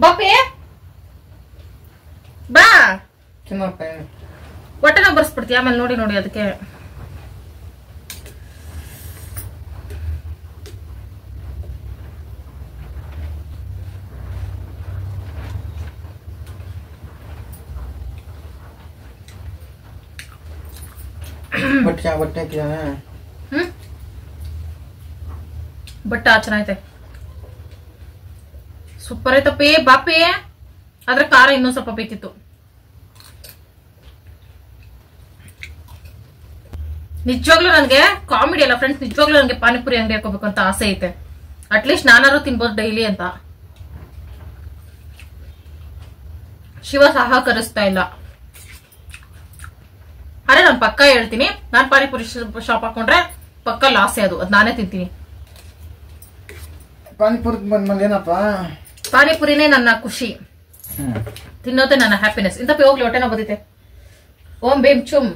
Bapi ಬಾ, ಹೊಟ್ಟೆನ ಬರ್ಸ್ಬಿಡ್ತೀಯ ಆಮೇಲೆ. ನೋಡಿ ನೋಡಿ ಅದಕ್ಕೆ ಬಟ್ಟ ಚೆನ್ನಾಗೈತೆ, ಸೂಪರ್ ಐತಪ್ಪಿ. ಬಾಪಿ ಆದ್ರೆ ಖಾರ ಇನ್ನೊಂದ್ ಸ್ವಲ್ಪ ಬೇಕಿತ್ತು. ನಿಜವಾಗ್ಲೂ ನನ್ಗೆ ಕಾಮಿಡಿ ಅಲ್ಲ ಫ್ರೆಂಡ್ಸ್, ನಿಜವಾಗ್ಲೂ ನನ್ಗೆ ಪಾನಿಪುರಿ ಅಂಗಡಿ ಹಾಕೋಬೇಕು ಅಂತ ಆಸೆ ಐತೆ. ಅಟ್ಲೀಸ್ಟ್ ನಾನಾರು ತಿನ್ಬೋದು ಡೈಲಿ ಅಂತ. ಶಿವ ಸಹಕರಿಸ್ತಾ ಇಲ್ಲ. ಅರೆ ನಾನು ಪಕ್ಕ ಹೇಳ್ತೀನಿ, ನಾನ್ ಪಾನಿಪುರಿ ಶಾಪ್ ಹಾಕೊಂಡ್ರೆ ಪಕ್ಕ ಲಾಸೆ ಅದು ನಾನೇ ತಿಂತೀನಿ. ಪಾನಿಪುರಿ ಬಂದ್ಮೇಲೆ ಏನಪ್ಪ, ಪಾನಿಪುರಿನೇ ನನ್ನ ಖುಷಿ, ತಿನ್ನೋದೇ ನನ್ನ ಹ್ಯಾಪಿನೆಸ್. ಇಂತ ಹೋಗ್ಲಿ ಹೊಟ್ಟೆನ ಬದೀತೆ. ಓಂ ಬೇಮ್ ಚುಮ್.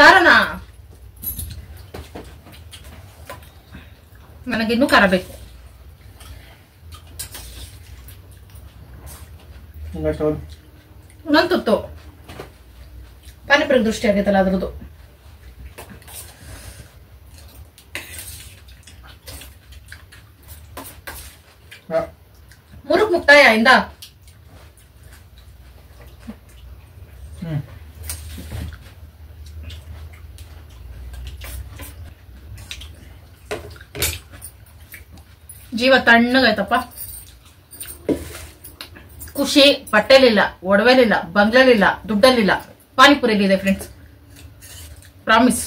ಖಾರನಾ? ನನಗೆ ಇನ್ನೂ ಖಾರ ಬೇಕು. ಇನ್ನೊಂದು ತುತ್ತು ಪಾನಿಪುರಿ ದೃಷ್ಟಿ ಆಗೈತಲ್ಲ ಅದ್ರದ್ದು. ಮುರುಕ್ ಮುಕ್ತಾಯ ಇಂದ ಜೀವ ತಣ್ಣಗಾಯ್ತಪ್ಪ. ಖುಷಿ ಬಟ್ಟೆಲಿಲ್ಲ, ಒಡವೆಲಿಲ್ಲ, ಬಂಗ್ಲೆಲಿಲ್ಲ, ದುಡ್ಡಲ್ಲಿಲ್ಲ, ಪಾನಿಪುರಿಲಿದೆ friends, promise.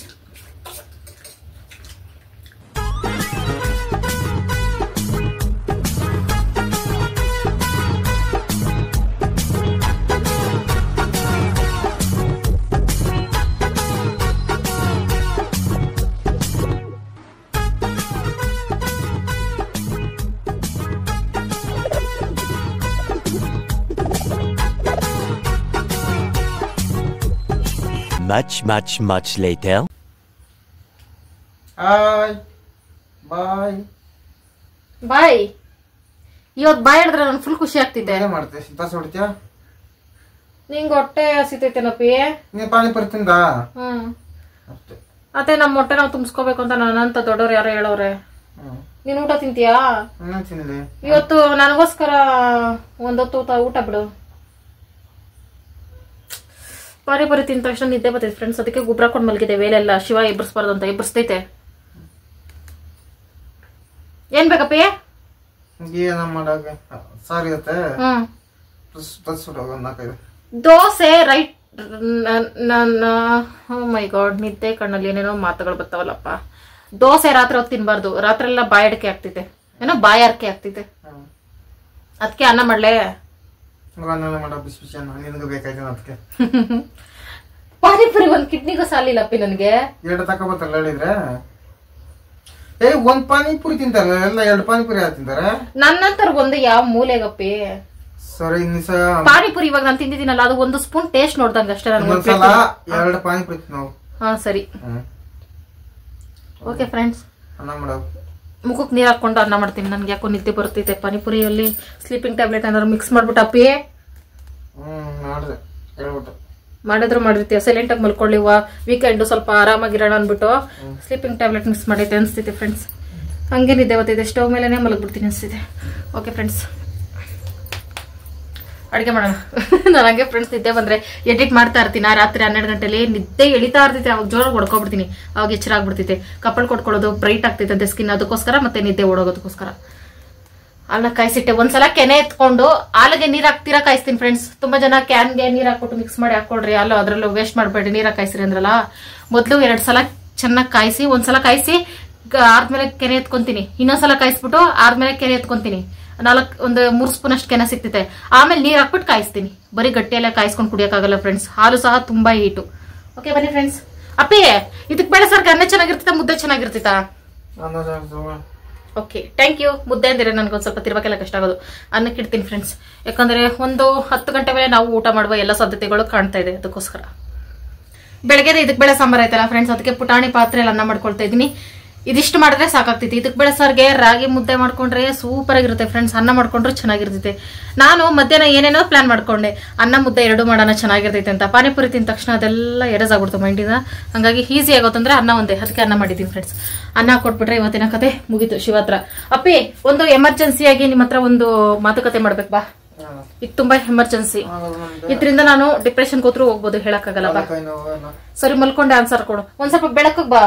Much later. Hi bye bye. ಇವತ್ ಬಾಯ್ ಹಿಡಿದ್ರೆ ನನ್ ಫುಲ್ ಖುಷಿ ಆಗ್ತಿದೆ. ಏನ್ ಮಾಡ್ತೀಯ, ಸಿತಾಸ್ ಹೊಡಿತೀಯ? ನಿಂಗ್ ಹೊಟ್ಟೆ ಹಸಿತೈತೆನಪ್ಪಿ. ನೀನ್ ಪಾನಿಪುರಿ ತಿಂದ ಅಷ್ಟೇ. ಮತ್ತೆ ನಮ್ ಹೊಟ್ಟೆ ನಾವು ತುಂಬಿಸ್ಕೋಬೇಕು ಅಂತ ನನ್ನಂತ ದೊಡ್ಡವ್ರು ಯಾರೋ ಹೇಳವ್ರೆ. ನೀನ್ ಊಟ ತಿಂತೀಯಾ? ತಿಂದೆ ಇವತ್ತು ನನಗೋಸ್ಕರ ಒಂದೊತ್ತು ಊಟ ಬಿಡು. ಪಾನಿಪುರಿ ತಿಂದ ತಕ್ಷಣ ನಿದ್ದೆ ಬರ್ತೈತೆ ಫ್ರೆಂಡ್ಸ್, ಅದಕ್ಕೆ ಗುಬ್ರ ಹಾಕೊಂಡ್ ಮಲಗಿದೆ. ವೇಲೆಲ್ಲ ಶಿವ ಎಬ್ಬರಿಸಬಾರ್ದು ಅಂತ ಎಬ್ಬರಿಸ್ತೈತೆ. ಏನ್ ಬೇಕಪ್ಪಿ? ಏನ ಮಾಡಾಗ ಸಾರಿ ಇರುತ್ತೆ. ದೋಸೆ ರೈಟ್. ಮೈ ಗಾಡ್, ನಿದ್ದೆ ಕಣ್ಣಲ್ಲಿ ಏನೇನೋ ಮಾತುಗಳು ಬರ್ತಾವಲ್ಲಪ್ಪ. ದೋಸೆ ರಾತ್ರಿ ಹೊತ್ತು ತಿನ್ಬಾರ್ದು, ರಾತ್ರಿ ಎಲ್ಲ ಬಾಯಡಿಕೆ ಆಗ್ತೈತೆ, ಏನೋ ಬಾಯಾರಿಕೆ ಆಗ್ತೈತೆ. ಅದಕ್ಕೆ ಅನ್ನ ಮಾಡ್ಲೆ. ಪಾನಿಪುರಿ ಒಂದ್ ಕಿಡ್ನಿಗೂ ಸಾಲಿಲ್ಲಪ್ಪಿ ನನ್ಗೆ. ಎರಡು ತಕೋಬತ್ತಲ್ಲ ಹೇಳಿದ್ರೆ. ಒಂದ್ ಪಾನಿಪುರಿ ತಿಂತಾರ, ಎಲ್ಲ ಎರಡು ಪಾನಿಪುರಿ ತಿಂತಾರ. ನನ್ನಂತರ ಒಂದು ಯಾವ ಮೂಲೆಗಪ್ಪಿ. ಸರಿ ಪಾನಿಪುರಿ ಇವಾಗ ನಾನು ತಿಂದಿದ್ದೀನಲ್ಲ, ಅದು ಒಂದು ಸ್ಪೂನ್ ಟೇಸ್ಟ್ ನೋಡ್ದಂಗ ಅಷ್ಟೇ. ಎರಡು ಪಾನಿಪುರಿ ನಾವು. ಹಾ ಸರಿ, ಓಕೆ ಫ್ರೆಂಡ್ಸ್. ಅನ್ನ ಮಾಡೋದು, ಮುಖಕ್ಕೆ ನೀರ್ ಹಾಕೊಂಡು ಅನ್ನ ಮಾಡ್ತೀನಿ. ನನ್ಗೆ ಯಾಕೋ ನಿದ್ದೆ ಬರ್ತೈತೆ. ಪಾನಿಪುರಿಯಲ್ಲಿ ಸ್ಲೀಪಿಂಗ್ ಟ್ಯಾಬ್ಲೆಟ್ ಏನಾದ್ರು ಮಿಕ್ಸ್ ಮಾಡ್ಬಿಟ್ಟಪ್ಪಿ. ಮಾಡಿದ್ರು ಮಾಡಿರ್ತೀವಿ. ಸೈಲೆಂಟ್ ಆಗಿ ಮಲ್ಕೊಳ್ಳಿವ, ವೀಕೆಂಡ್ ಸ್ವಲ್ಪ ಆರಾಮಾಗಿರೋಣ ಅನ್ಬಿಟ್ಟು ಸ್ಲೀಪಿಂಗ್ ಟ್ಯಾಬ್ಲೆಟ್ ಮಿಕ್ಸ್ ಮಾಡೈತೆ ಅನ್ಸ್ತಿದೆ ಫ್ರೆಂಡ್ಸ್. ಹಂಗೆ ನಿದ್ದೆ ಬರ್ತೈತೆ, ಸ್ಟವ್ ಮೇಲೆನೆ ಮಲಗ್ಬಿಡ್ತೀನಿ ಅನ್ಸ್ತಿದೆ. ಓಕೆ ಫ್ರೆಂಡ್ಸ್, ಅಡಿಗೆ ಮಾಡೋಣ. ನಾನು ಹಂಗೆ ಫ್ರೆಂಡ್ಸ್ ನಿದ್ದೆ ಬಂದ್ರೆ ಎಡಿಟ್ ಮಾಡ್ತಾ ಇರ್ತೀನಿ. ರಾತ್ರಿ 12 ಗಂಟೆಲಿ ನಿದ್ದೆ ಎಳಿತಾ ಇರ್ತೈತೆ. ಅವಾಗ ಜೋರಾಗಿ ಹೊಡ್ಕೊಬಿಡ್ತೀನಿ, ಅವಾಗ ಎಚ್ಚರ ಆಗ್ಬಿಡ್ತೈತೆ. ಕಪ್ಪಲ್ ಕೊಟ್ಕೊಳ್ಳೋದು ಬ್ರೈಟ್ ಆಗ್ತೈತೆ ಸ್ಕಿನ್, ಅದಕ್ಕೋಸ್ಕರ ಮತ್ತೆ ನಿದ್ದೆ ಓಡೋಗೋದಕ್ಕೋಸ್ಕರ. ಅಲ್ಲ ಕಾಯಿಸಿಟ್ಟೆ. ಒಂದ್ಸಲ ಕೆನೆ ಎತ್ಕೊಂಡು ಹಾಲಿಗೆ ನೀರ್ ಹಾಕ್ತೀರಾ ಕಾಯಿಸ್ತೀನಿ ಫ್ರೆಂಡ್ಸ್. ತುಂಬಾ ಜನ ಕ್ಯಾನ್ಗೆ ನೀರ್ ಹಾಕ್ಬಿಟ್ಟು ಮಿಕ್ಸ್ ಮಾಡಿ ಹಾಕೊಳ್ರಿ. ಅಲ್ಲೋ ಅದ್ರಲ್ಲೂ ವೇಸ್ಟ್ ಮಾಡಬೇಡಿ, ನೀರ ಕಾಯಿಸ್ರಿ ಅಂದ್ರಲ್ಲ. ಮೊದ್ಲು 2 ಸಲ ಚೆನ್ನಾಗಿ ಕಾಯಿಸಿ, ಒಂದ್ಸಲ ಕಾಯಿಸಿ ಆದ್ಮೇಲೆ ಕೆನೆ ಎತ್ಕೊಂತೀನಿ, ಇನ್ನೊಂದ್ಸಲ ಕಾಯಿಸ್ಬಿಟ್ಟು ಆದ್ಮೇಲೆ ಕೆನೆ ಎತ್ಕೊಂತೀನಿ. 3 ಸ್ಪೂನ್ ಅಷ್ಟು ಕೆನೆ ಸಿಗ್ತೈತೆ. ಆಮೇಲೆ ನೀರ್ ಹಾಕ್ಬಿಟ್ಟು ಕಾಯಿಸ್ತೀನಿ. ಬರೀ ಗಟ್ಟಿಯೆಲ್ಲ ಕಾಯಿಸ್ಕೊಂಡು ಕುಡಿಯಕ್ಕಾಗಲ್ಲ ಫ್ರೆಂಡ್ಸ್. ಹಾಲು ಸಹ ತುಂಬಾ ಹೀಟು. ಓಕೆ ಬನ್ನಿ ಫ್ರೆಂಡ್ಸ್. ಅಪ್ಪಿ ಇದಕ್ ಬೇಡ ಸರ್, ಅನ್ನ ಚೆನ್ನಾಗಿರ್ತೈತ ಮುದ್ದೆ ಚೆನ್ನಾಗಿರ್ತೈತಾ? Okay thank you. ಮುದ್ದೆ ಅಂದ್ರೆ ನನ್ಗೊಂದು ಸ್ವಲ್ಪ ತಿರ್ಬೇಕೆಲ್ಲ ಕಷ್ಟ ಆಗೋದು. ಅನ್ನಕ್ಕೆ ಇಡ್ತೀನಿ ಫ್ರೆಂಡ್ಸ್, ಯಾಕಂದ್ರೆ ಒಂದು 10 ಗಂಟೆ ಮೇಲೆ ನಾವು ಊಟ ಮಾಡುವ ಎಲ್ಲ ಸಾಧ್ಯತೆಗಳು ಕಾಣ್ತಾ ಇದೆ. ಅದಕ್ಕೋಸ್ಕರ ಬೆಳಗ್ಗೆ ಇದಕ್ಕೆ ಬೇಳೆ ಸಾಂಬಾರ್ ಆಯ್ತಲ್ಲ ಫ್ರೆಂಡ್ಸ್, ಅದಕ್ಕೆ ಪುಟಾಣಿ ಪಾತ್ರೆಯಲ್ಲಿ ಅನ್ನ ಮಾಡ್ಕೊಳ್ತಾ ಇದ್ದೀನಿ. ಇದಿಷ್ಟು ಮಾಡಿದ್ರೆ ಸಾಕಾಗ್ತೈತಿ. ಇದಕ್ಕೆ ಬೇಳೆ ಸಾರಿಗೆ ರಾಗಿ ಮುದ್ದೆ ಮಾಡ್ಕೊಂಡ್ರೆ ಸೂಪರ್ ಆಗಿರುತ್ತೆ ಫ್ರೆಂಡ್ಸ್. ಅನ್ನ ಮಾಡ್ಕೊಂಡ್ರೆ ಚೆನ್ನಾಗಿರ್ತೈತೆ. ನಾನು ಮಧ್ಯಾಹ್ನ ಏನೇನೋ ಪ್ಲಾನ್ ಮಾಡ್ಕೊಂಡೆ, ಅನ್ನ ಮುದ್ದೆ 2 ಮಾಡೋಣ ಚೆನ್ನಾಗಿರ್ತೈತೆ ಅಂತ. ಪಾನಿಪುರಿ ತಿಂದ ತಕ್ಷಣ ಅದೆಲ್ಲ ಎರೆಸಾಗ್ಬಿಡ್ತು ಮೈಂಡಿಂದ. ಹಂಗಾಗಿ ಈಸಿ ಆಗೋತಂದ್ರೆ ಅನ್ನ ಒಂದೇ, ಅದಕ್ಕೆ ಅನ್ನ ಮಾಡಿದ್ದೀನಿ ಫ್ರೆಂಡ್ಸ್. ಅನ್ನ ಕೊಟ್ಬಿಟ್ರೆ ಇವತ್ತಿನ ಕತೆ ಮುಗೀತು. ಶಿವ ಹತ್ರ ಅಪ್ಪಿ ಒಂದು ಎಮರ್ಜೆನ್ಸಿಯಾಗಿ ನಿಮ್ಮ ಹತ್ರ ಒಂದು ಮಾತುಕತೆ ಮಾಡ್ಬೇಕು ಬಾ. ಇದು ತುಂಬಾ ಎಮರ್ಜೆನ್ಸಿ. ಇದ್ರಿಂದ ನಾನು ಡಿಪ್ರೆಷನ್ ಹೋದ್ರೂ ಹೋಗ್ಬೋದು, ಹೇಳಕ್ಕಾಗಲ್ಲ ಬಾ. ಸರಿ ಮಲ್ಕೊಂಡೆ ಆನ್ಸರ್ ಕೊಡು. ಒಂದ್ ಸ್ವಲ್ಪ ಬೆಳಕಕ್ ಬಾ.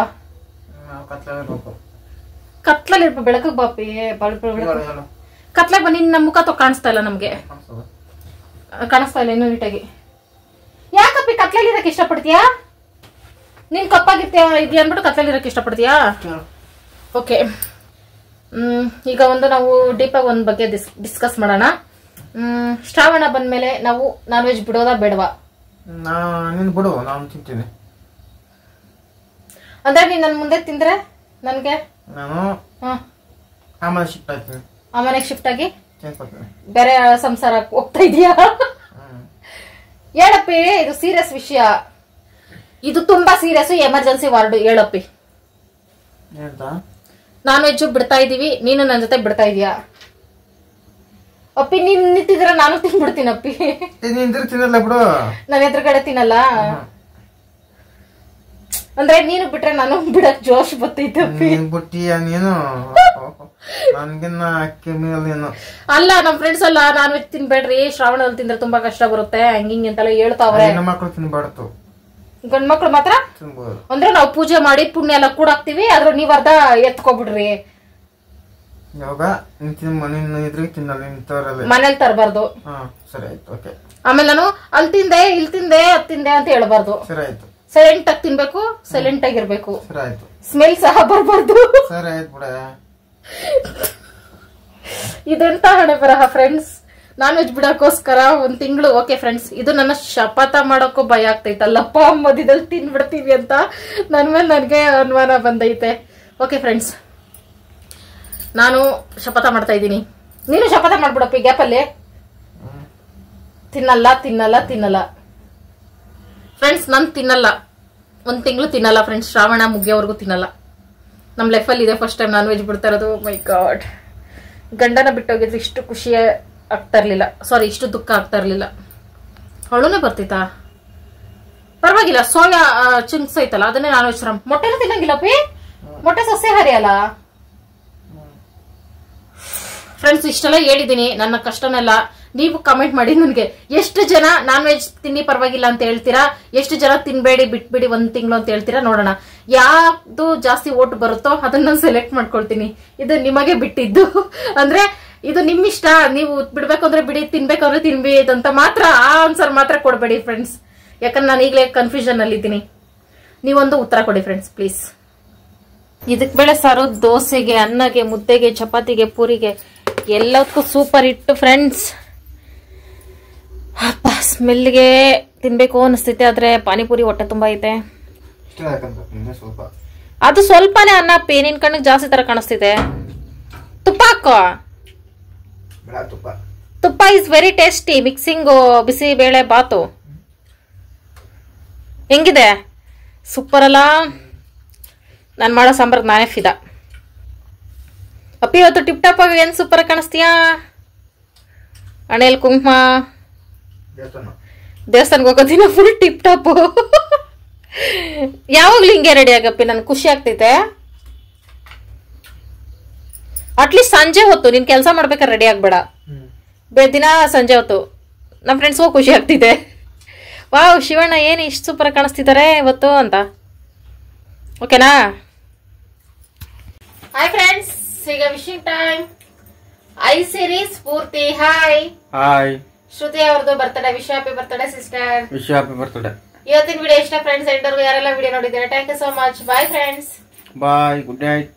ಕತ್ಲಲ್ಲಿ ಬೆಳಕಕ್ ಬಾಪಿ. ಕತ್ಲಾಗ ಬನ್ನಿ. ನಮ್ಮ ಮುಖ ಕಾಣಿಸ್ತಾ ಇಲ್ಲ ನಮ್ಗೆ, ಕಾಣಿಸ್ತಾ ಇಲ್ಲ ಇನ್ನು ನೀಟಾಗಿ. ಯಾಕಪ್ಪಿ ಕತ್ಲಲ್ಲಿ ಇರಕ್ ಇಷ್ಟಪಡ್ತೀಯಾ? ನೀನ್ ಕಪ್ಪಾಗಿರ್ತೀಯ ಇದು ಅಂದ್ಬಿಟ್ಟು ಕತ್ಲಲ್ಲಿ ಇರಕ್ ಇಷ್ಟಪಡ್ತೀಯಾ? ಓಕೆ, ಈಗ ಒಂದು ನಾವು ಡೀಪಾಗಿ ಒಂದ್ ಬಗ್ಗೆ ಡಿಸ್ಕಸ್ ಮಾಡೋಣ. ಶ್ರಾವಣ ಬಂದ್ಮೇಲೆ ನಾವು ನಾನ್ ವೆಜ್ ಬಿಡೋದಾ ಬೇಡವಾ? ನೀನ್ ಬಿಡು, ನಾನು ತಿಂತೀನಿ. ಅಂದ್ರೆ ನೀನ್ ನನ್ ಮುಂದೆ ತಿಂದ್ರೆ ನನ್ಗೆ ನಾನು ಆಮೇಲೆ ಶಿಫ್ಟ್ ಆಯ್ತೀನಿ. ಆಮೇಲೆ ಶಿಫ್ಟ್ ಆಗಿ ತಿನ್ಕೊತೀನಿ. ಬೇರೆ ಸಂಸಾರ ಹೋಗ್ತಾ ಇದೀಯಾ? ಹೇಳಪ್ಪಿ, ಇದು ಸೀರಿಯಸ್ ವಿಷಯ. ಇದು ತುಂಬಾ ಸೀರಿಯಸ್, ಎಮರ್ಜೆನ್ಸಿ ವಾರ್ಡ್. ಹೇಳಪ್ಪಿ. ನಾನ್ ವೆಜ್ ಬಿಡ್ತಾ ಇದೀವಿ, ನೀನು ನನ್ ಜೊತೆ ಬಿಡ್ತಾ ಇದೀಯಾ? ಅಪ್ಪಿ ನೀನ್ ನಿಂತಿದ್ರೆ ನಾನು ತಿನ್ಬಿಡ್ತೀನಪ್ಪಿ. ತಿನ್ನಲ್ಲ ಬಿಡು, ನಾನು ಎದುರುಗಡೆ ತಿನ್ನಲ್ಲ. ಅಂದ್ರೆ ನೀನು ಬಿಟ್ರೆ ನಾನು ಬಿಡಕ್ ಜೋಶ್ ಬರ್ತೈತಪ್ಪಿ. ನೀನು ನನ್ಗಿನ್ನ ಅಕ್ಕಿ ಅಲ್ಲ, ನಮ್ ಫ್ರೆಂಡ್ಸ್ ಅಲ್ಲ ನಾನ್ ವೆಜ್ ತಿನ್ಬೇಡ್ರಿ, ಶ್ರಾವಣದಲ್ಲಿ ತಿಂದ್ರೆ ತುಂಬಾ ಕಷ್ಟ ಬರುತ್ತೆ ಹಂಗಿಂಗ್ ಅಂತೆಲ್ಲ ಹೇಳ್ತಾವ್ರೆ. ಮಕ್ಳು ತಿನ್ಬಾರ್ದು, ಗಂಡ್ ಮಕ್ಳು ಮಾತ್ರ ತಿನ್ಬೋದು. ಅಂದ್ರೆ ನಾವು ಪೂಜೆ ಮಾಡಿ ಪುಣ್ಯ ಎಲ್ಲ ಕೂಡಾಕ್ತಿವಿ, ಆದ್ರೂ ನೀವ್ ಅರ್ಧ ಎತ್ಕೊಬಿಡ್ರಿ. ಯಾವಾಗ ಇದ್ರಿಗೆ ತಿನ್ನಲ್ಲ, ಮನೇಲಿ ತರಬಾರ್ದು. ಸರಿ ಆಯ್ತು, ಓಕೆ. ಆಮೇಲೆ ನಾನು ಅಲ್ಲಿ ತಿಂದೆ ಇಲ್ಲಿ ತಿಂದೆ ಅದ್ ತಿಂದೆ ಅಂತ ಹೇಳ್ಬಾರ್ದು. ಸರಿ ಆಯ್ತು. ಸೈಲೆಂಟ್ ಆಗಿ ತಿನ್ಬೇಕು, ಸೈಲೆಂಟ್ ಆಗಿರ್ಬೇಕು. ಸರಿ ಆಯ್ತು. ಸ್ಮೆಲ್ ಸಹ ಬರ್ಬಾರ್ದು. ಸರಿ ಆಯ್ತು ಬಿಡ. ಇದೆಂತ ಹಣೆ ಬರಹ ಫ್ರೆಂಡ್ಸ್. ನಾನ್ ವೆಜ್ ಬಿಡಕ್ಕೋಸ್ಕರ 1 ತಿಂಗಳು. ಓಕೆ ಫ್ರೆಂಡ್ಸ್, ಇದು ನನ್ನ ಶಪಥ ಮಾಡೋಕ್ಕೂ ಭಯ ಆಗ್ತೈತಲ್ಲಪ್ಪ, ಮಧ್ಯದಲ್ಲಿ ತಿನ್ಬಿಡ್ತೀವಿ ಅಂತ ನನ್ ಮೇಲೆ ನನ್ಗೆ ಅನುಮಾನ ಬಂದೈತೆ. ಓಕೆ ಫ್ರೆಂಡ್ಸ್, ನಾನು ಶಪಥ ಮಾಡ್ತಾ ಇದ್ದೀನಿ. ನೀನು ಶಪಥ ಮಾಡ್ಬಿಡಪ್ಪ ಈ ಗ್ಯಾಪಲ್ಲಿ. ತಿನ್ನಲ್ಲ ತಿನ್ನಲ್ಲ ತಿನ್ನಲ್ಲ ಫ್ರೆಂಡ್ಸ್. ನಾನು ತಿನ್ನಲ್ಲ, 1 ತಿಂಗಳು ತಿನ್ನಲ್ಲ ಫ್ರೆಂಡ್ಸ್. ಶ್ರಾವಣ ಮುಗಿಯೋವರೆಗೂ ತಿನ್ನಲ್ಲ. ನಮ್ಮ ಲೈಫಲ್ಲಿ ಇದೆ ಫಸ್ಟ್ ಟೈಮ್ ನಾನ್ ವೆಜ್ ಬಿಡ್ತಾ ಇರೋದು. ಮೈ ಗಾಡ್, ಗಂಡನ ಬಿಟ್ಟೋಗಿದ್ರೆ ಇಷ್ಟು ಖುಷಿ ಆಗ್ತಾ ಇರ್ಲಿಲ್ಲ, ಸಾರಿ ಇಷ್ಟು ದುಃಖ ಆಗ್ತಾ ಇರ್ಲಿಲ್ಲ. ಅವಳುನೇ ಬರ್ತಿತ್ತಾ? ಪರವಾಗಿಲ್ಲ. ಸೋಯಾ ಚಿಂಕ್ಸ್ ಐತಲ್ಲ ಅದನ್ನೇ ನಾನ್ ವೆಜ್. ಮೊಟ್ಟೆನೂ ತಿನ್ನಂಗಿಲ್ಲಪ್ಪಿ, ಮೊಟ್ಟೆ ಸಸ್ಯಾಹಾರಿ ಅಲ್ಲ ಫ್ರೆಂಡ್ಸ್. ಇಷ್ಟೆಲ್ಲ ಹೇಳಿದೀನಿ, ನನ್ನ ಕಷ್ಟನೆಲ್ಲ ನೀವು ಕಮೆಂಟ್ ಮಾಡಿ ನನಗೆ. ಎಷ್ಟು ಜನ ನಾನ್ ವೆಜ್ ತಿನ್ನಿ ಪರವಾಗಿಲ್ಲ ಅಂತ ಹೇಳ್ತೀರಾ, ಎಷ್ಟು ಜನ ತಿನ್ಬೇಡಿ ಬಿಟ್ಬಿಡಿ 1 ತಿಂಗಳು ಅಂತ ಹೇಳ್ತೀರಾ. ನೋಡೋಣ ಯಾವ್ದು ಜಾಸ್ತಿ ಓಟ್ ಬರುತ್ತೋ ಅದನ್ನ ನಾನು ಸೆಲೆಕ್ಟ್ ಮಾಡ್ಕೊಳ್ತೀನಿ. ಇದು ನಿಮಗೆ ಬಿಟ್ಟಿದ್ದು. ಅಂದ್ರೆ ಇದು ನಿಮ್ ಇಷ್ಟ, ನೀವು ಬಿಡ್ಬೇಕು ಅಂದ್ರೆ ಬಿಡಿ, ತಿನ್ಬೇಕು ಅಂದ್ರೆ ತಿನ್ಬಿ ಅಂತ ಮಾತ್ರ ಆ ಆನ್ಸರ್ ಮಾತ್ರ ಕೊಡ್ಬೇಡಿ ಫ್ರೆಂಡ್ಸ್. ಯಾಕಂದ್ರೆ ನಾನು ಈಗಲೇ ಕನ್ಫ್ಯೂಷನ್ ಅಲ್ಲಿ ಇದ್ದೀನಿ. ನೀವೊಂದು ಉತ್ತರ ಕೊಡಿ ಫ್ರೆಂಡ್ಸ್ ಪ್ಲೀಸ್. ಇದಕ್ ಬೇಳೆ ಸಾರು ದೋಸೆಗೆ, ಅನ್ನಗೆ, ಮುದ್ದೆಗೆ, ಚಪಾತಿಗೆ, ಪೂರಿಗೆ ಎಲ್ಲದಕ್ಕೂ ಸೂಪರ್ ಇಟ್ಟು ಫ್ರೆಂಡ್ಸ್. ಅಪ್ಪ ಸ್ಮೆಲ್ಗೆ ತಿನ್ಬೇಕು ಅನಿಸ್ತೈತೆ, ಆದ್ರೆ ಪಾನಿಪುರಿ ಹೊಟ್ಟೆ ತುಂಬಾ ಐತೆ. ಅದು ಸ್ವಲ್ಪನೇ ಅನ್ನ ಪಿ, ನಿನ್ ಕಣ್ಣಿಗೆ ಜಾಸ್ತಿ ತರ ಕಾಣಿಸ್ತಿದೆ. ತುಪ್ಪ ಹಾಕೋ. ತುಪ್ಪ ಇಸ್ ವೆರಿ ಟೇಸ್ಟಿ. ಮಿಕ್ಸಿಂಗ್ ಬಿಸಿ ಬೇಳೆ ಬಾತು ಹೆಂಗಿದೆ? ಸೂಪರ್ ಅಲ್ಲ. ನಾನು ಮಾಡೋ ಸಾಂಬಾರ್ಗೆ ನಾನೇ ಫಿದಾ. ಅಪ್ಪಿ ಇವತ್ತು ಟಿಪ್ ಟಾಪ್ ಆಗಿ ಏನ್ ಸೂಪರ್ ಕಾಣಿಸ್ತೀಯಾ? ಹಣೆಯಲ್ಲಿ ಕುಂಕುಮ, ದೇವಸ್ಥಾನಕ್ಕೆ ಹೋಗೋದಿನ ಫುಲ್ ಟಿಪ್ ಟಾಪ್. ಯಾವಾಗ್ಲೂ ಹಿಂಗೆ ರೆಡಿ ಆಗಪ್ಪಿ, ನನ್ ಖುಷಿ ಆಗ್ತೈತೆ. ಅಟ್ಲೀಸ್ಟ್ ಸಂಜೆ ಹೊತ್ತು ನೀನ್ ಕೆಲಸ ಮಾಡ್ಬೇಕಾದ್ರೆ ರೆಡಿ ಆಗ್ಬೇಡ. ದಿನ ಸಂಜೆ ಹೊತ್ತು ನಮ್ಮ ಫ್ರೆಂಡ್ಸ್ಗೂ ಖುಷಿ ಆಗ್ತಿದೆ. ವಾವ್ ಶಿವಣ್ಣ ಏನು ಇಷ್ಟು ಸೂಪರ್ ಕಾಣಿಸ್ತಿದ್ದಾರೆ ಇವತ್ತು ಅಂತ. ಓಕೆನಾ? ಹಾಯ್ ಫ್ರೆಂಡ್ಸ್, ಈಗ ವಿಶಿಂಗ್ ಟೈಮ್. ಐ ಸೀರೀಸ್ ಪೂರ್ತಿ ಹಾಯ್. ಹಾಯ್. ಶ್ರುತಿ ಅವ್ರದ್ದು birthday. Wish happy birthday sister. Wish happy birthday. ಇವತ್ತಿನ ವಿಡಿಯೋ ಇಷ್ಟ ಫ್ರೆಂಡ್ಸ್. ಎಂಟರ್ಗೂ ಯಾರೆಲ್ಲ ವಿಡಿಯೋ ನೋಡಿದ್ದಾರೆ thank you so much. Bye friends. Bye. Good night.